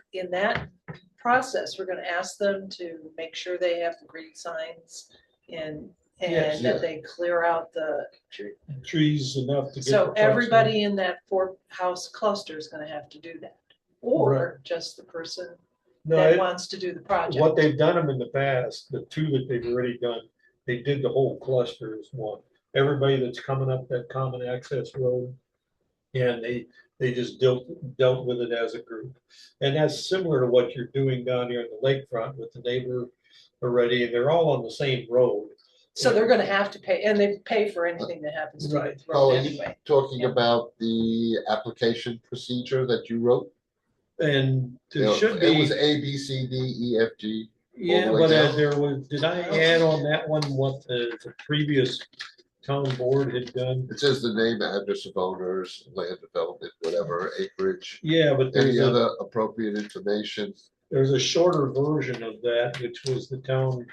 process, we're gonna ask them to make sure they have the green signs and Yes. that they clear out the. Trees enough to get. the So trucks in. everybody in that 4-house cluster is gonna have to do that, or just the person No, that wants to do the project. what they've done them in the past, the 2 that they've already done, they did the whole cluster as one. Everybody that's coming up that common access road. And they just dealt with it as a group. And that's similar to what you're doing down here in the lakefront with the neighbor already, and they're all on the same road. So they're gonna have to pay, and they pay for anything that happens to Right. the Oh, road are you anyway. talking Yeah. about the application procedure that you wrote? And You it know, should It was be, A, B, C, D, E, F, G. yeah, the way but down. there was, did I add on that one what the previous town board had done? It says the name, address of owners, land development, whatever, acreage, Yeah, but any other appropriate information. there's a shorter version of that, which was the town,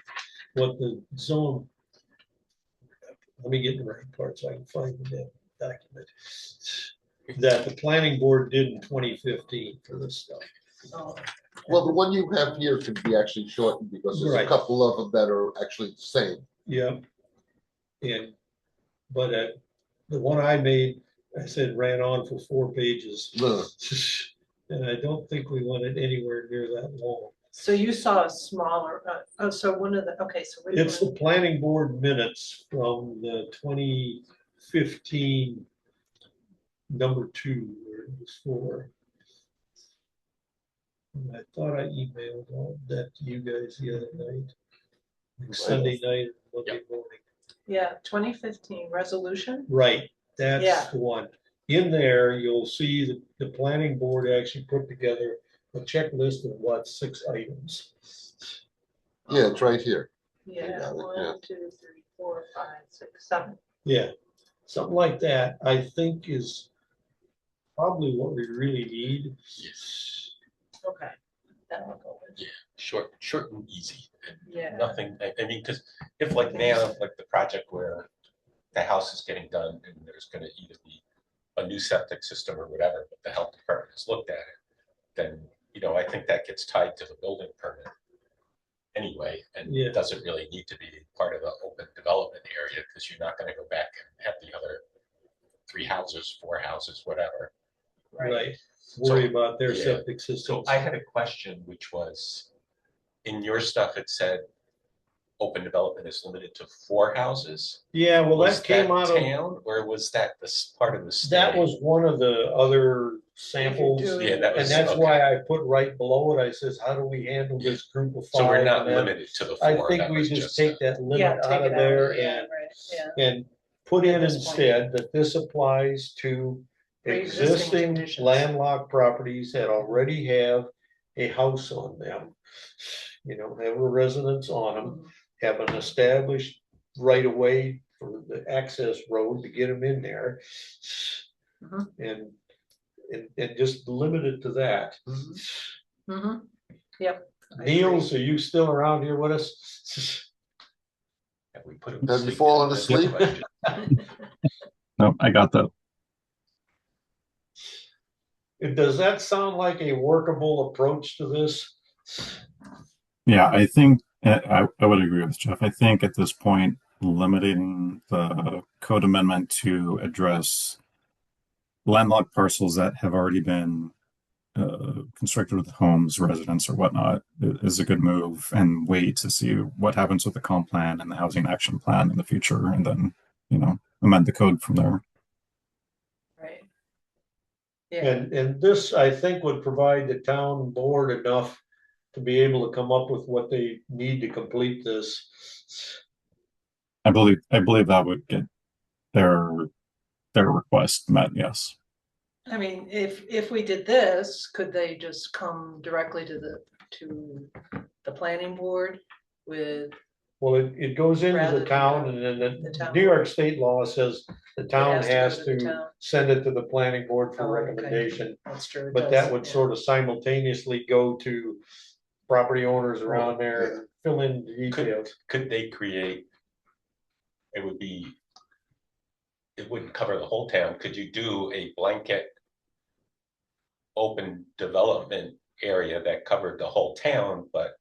what the zone. Let me get the right part so I can find the document. That the planning board did in 2015 for this stuff. Oh, Well, the one you have here can be actually shortened because there's a Right. couple of them that are actually the same. Yeah. And, but the one I made, I said ran on for 4 pages. Ugh. And I don't think we want it anywhere near that long. So you saw a smaller, so one of the, okay, so which It's the one? planning board minutes from the 2015 number 2, where it was 4. And I thought I emailed all that to you guys the other night, like Sunday night, Monday morning. Yeah, 2015 resolution. Right, Yeah. that's the one. In there, you'll see that the planning board actually put together a checklist of what, 6 items. Yeah, it's right here. Yeah, got it, 1, yeah. 2, 3, 4, 5, 6, 7. Yeah, something like that, I think is probably what we really need. Okay. That will go with. Yeah, short and easy. Yeah. Nothing, I mean, because if like now, like the project where the house is getting done and there's gonna either be a new septic system or whatever, but the health department has looked at it, then, you know, I think that gets tied to the building permit anyway, and Yeah. it doesn't really need to be part of the open development area, because you're not gonna go back and have the other 3 houses, 4 houses, whatever. Right, worry about their yeah. septic So systems. I had a question, which was, in your stuff, it said open development is limited to 4 houses. Yeah, well, Was that came out of, town, or was that this part of the state? that was one of the other samples. Yeah, that was. And that's okay. why I put right below it, I says, how do we handle this group of 5? So we're not And then limited to the 4. I think that we was just take that Yeah, limit take out it of there Yeah, and, right, yeah. and put in At this point. instead that this applies to Pre-existing existing conditions. landlocked properties that already have a house on them. You know, have a residence on them, Mhm. have an established right of way for the access road to get them in there. Mhm. And just limit it to that. Mhm. Yep. I Niels, are you still around here with us? Have we put him Have to you sleep? fallen That's the asleep? question. No, I got that. Does that sound like a workable approach to this? Yeah, I think I would agree with Jeff. I think at this point, limiting the code amendment to address landlocked parcels that have already been constructed with homes, residents, or whatnot is a good move, and wait to see what happens with the comp plan and the housing action plan in the future, and then, you know, amend the code from there. Right. Yeah, And this, I think, would provide the town board enough to be able to come up with what they need to complete this. I believe that would get their request met. Yes. I mean, if we did this, could they just come directly to the planning board with, Well, it goes into Rather the than town, and then the the town New York state law says the town has to go has to the to town? send it to the planning board for Oh, okay. recommendation. That's true. it But does, that would yeah. sort of simultaneously go to property owners around there and fill in the details. Could they create, it wouldn't cover the whole town. Could you do a blanket open development area that covered the whole town, but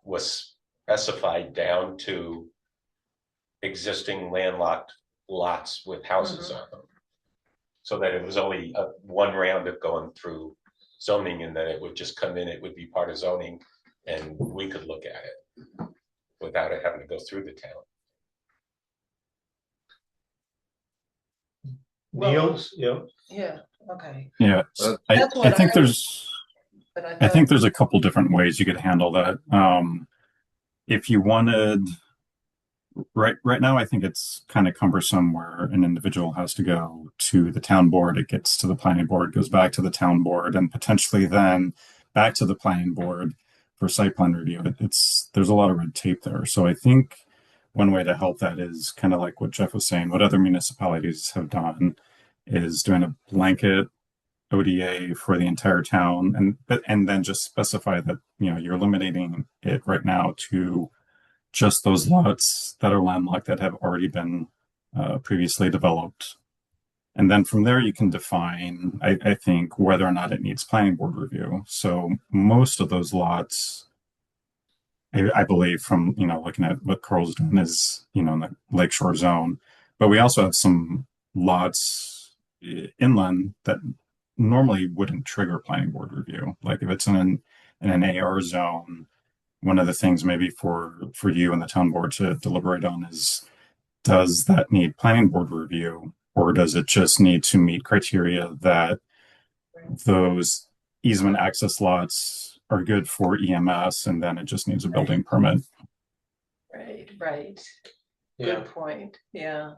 was specified down to existing landlocked lots with houses on them? So that it was only one round of going through zoning, and then it would just come in, it would be part of zoning, and we could look at it without it having to go through the town. Niels, yeah. Yeah, okay. Yeah, I That's what think I- there's But I think there's a couple different ways you could handle that. If you wanted, right now, I think it's kind of cumbersome where an individual has to go to the town board, it gets to the planning board, goes back to the town board, and potentially then back to the planning board for site plan review. There's a lot of red tape there. So I think one way to help that is kind of like what Jeff was saying, what other municipalities have done is doing a blanket ODA for the entire town, and then just specify that, you know, you're limiting it right now to just those lots that are landlocked that have already been previously developed. And then from there, you can define, I think, whether or not it needs planning board review. So most of those lots, I believe, from, you know, looking at what Carl's done, is, you know, in the lakeshore zone. But we also have some lots inland that normally wouldn't trigger planning board review. Like if it's in an AR zone, one of the things maybe for you and the town board to deliberate on is, does that need planning board review, or does it just need to meet criteria that those easement access lots are good for EMS, and then it just needs a building permit? Right. Yeah, Good point, yeah.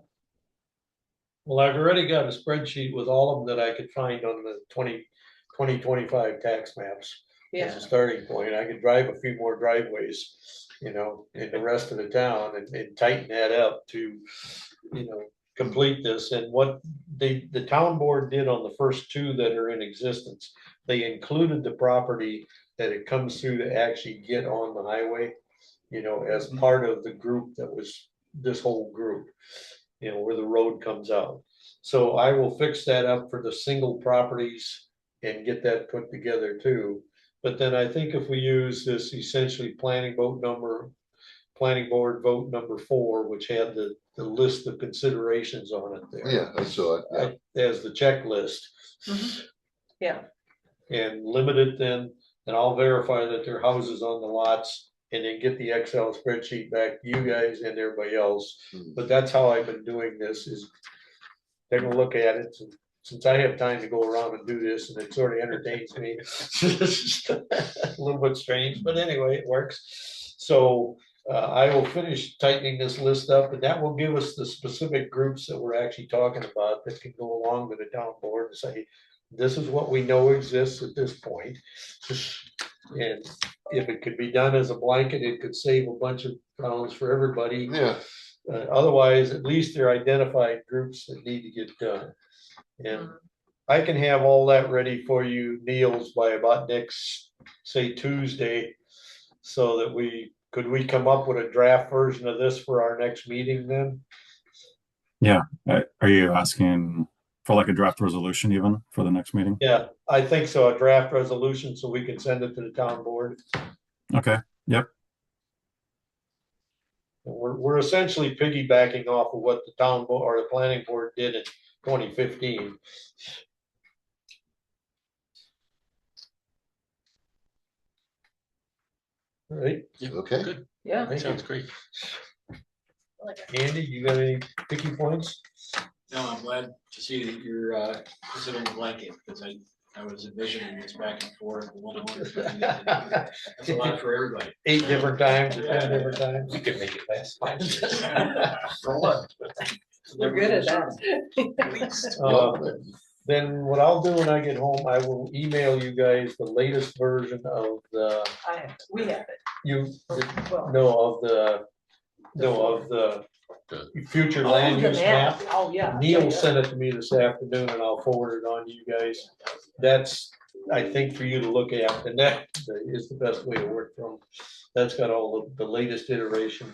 well, I've already got a spreadsheet with all of them that I could find on the 2025 tax maps. As Yeah, a starting point, I could drive a few more driveways, in the rest of the town and tighten that up to, complete this. And what the town board did on the first two that are in existence, they included the property that it comes through to actually get on the highway, as part of the group that was this whole group, where the road comes out. So I will fix that up for the single properties and get that put together too. But then I think if we use this essentially planning board vote number 4, which had the list of considerations on it there. Yeah, I saw it. Yeah. As the checklist. Mhm. Yeah. And limit it then, and I'll verify that there are houses on the lots and then get the Excel spreadsheet back to you guys and everybody else. But that's how I've been doing this, is take a look at it. Since I have time to go around and do this, and it sort of entertains me. A little bit strange, but anyway, it works. So I will finish tightening this list up, and that will give us the specific groups that we're actually talking about that can go along with the town board and say, this is what we know exists at this point. And if it could be done as a blanket, it could save a bunch of pounds for everybody. Yeah, Otherwise, at least they're identified groups that need to get done. And I can have all that ready for you, Niels, by about next, say, Tuesday. So that we come up with a draft version of this for our next meeting then? Yeah. Are you asking for like a draft resolution even for the next meeting? Yeah, I think so, a draft resolution, so we can send it to the town board. Okay. Yep. We're essentially piggybacking off of what the town board or the planning board did in 2015. All right, okay. Good. Yeah. thank you. Sounds great. Andy, you got any picky points? No, I'm glad to see that you're considering a blanket, because I was envisioning this back and forth. That's a lot for everybody. 8 different times, 10 different times. We could make it last 5 years. For what? We're good at that. Then what I'll do when I get home, I will email you guys the latest version of the, We have it. Well, of the future land use map. Oh, yeah. Neil sent it to me this afternoon and I'll forward it on to you guys. That's, I think, for you to look at, and that is the best way to work from. That's got all the latest iteration,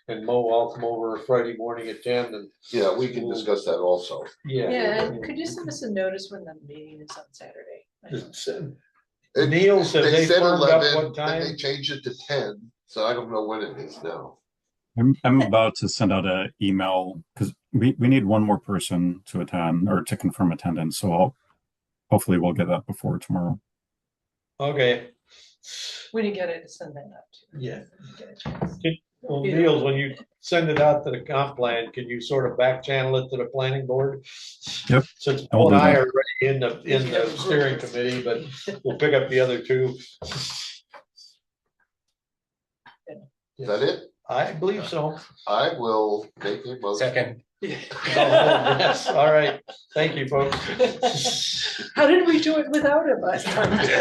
and Mo, I'll come over Friday morning at 10 and. Yeah, we can discuss that also. Yeah. Yeah, and could you send us a notice when the meeting is on Saturday? Neil said they said firmed up 11, what then they time. changed it to 10, so I don't know when it is now. I'm about to send out an email because we need one more person to attend or to confirm attendance. So hopefully we'll get that before tomorrow. Okay, When you get it, send that out. yeah. Get a chance. Well, Niels, when you send it out to the comp plan, can you sort of back channel it to the planning board? Yep. Since I will Paul and do I that. are already in the steering committee, but we'll pick up the other 2. Is that it? I believe so. I will make a motion. Second. Yes, all right. Thank you, folks. How did we do it without him last time?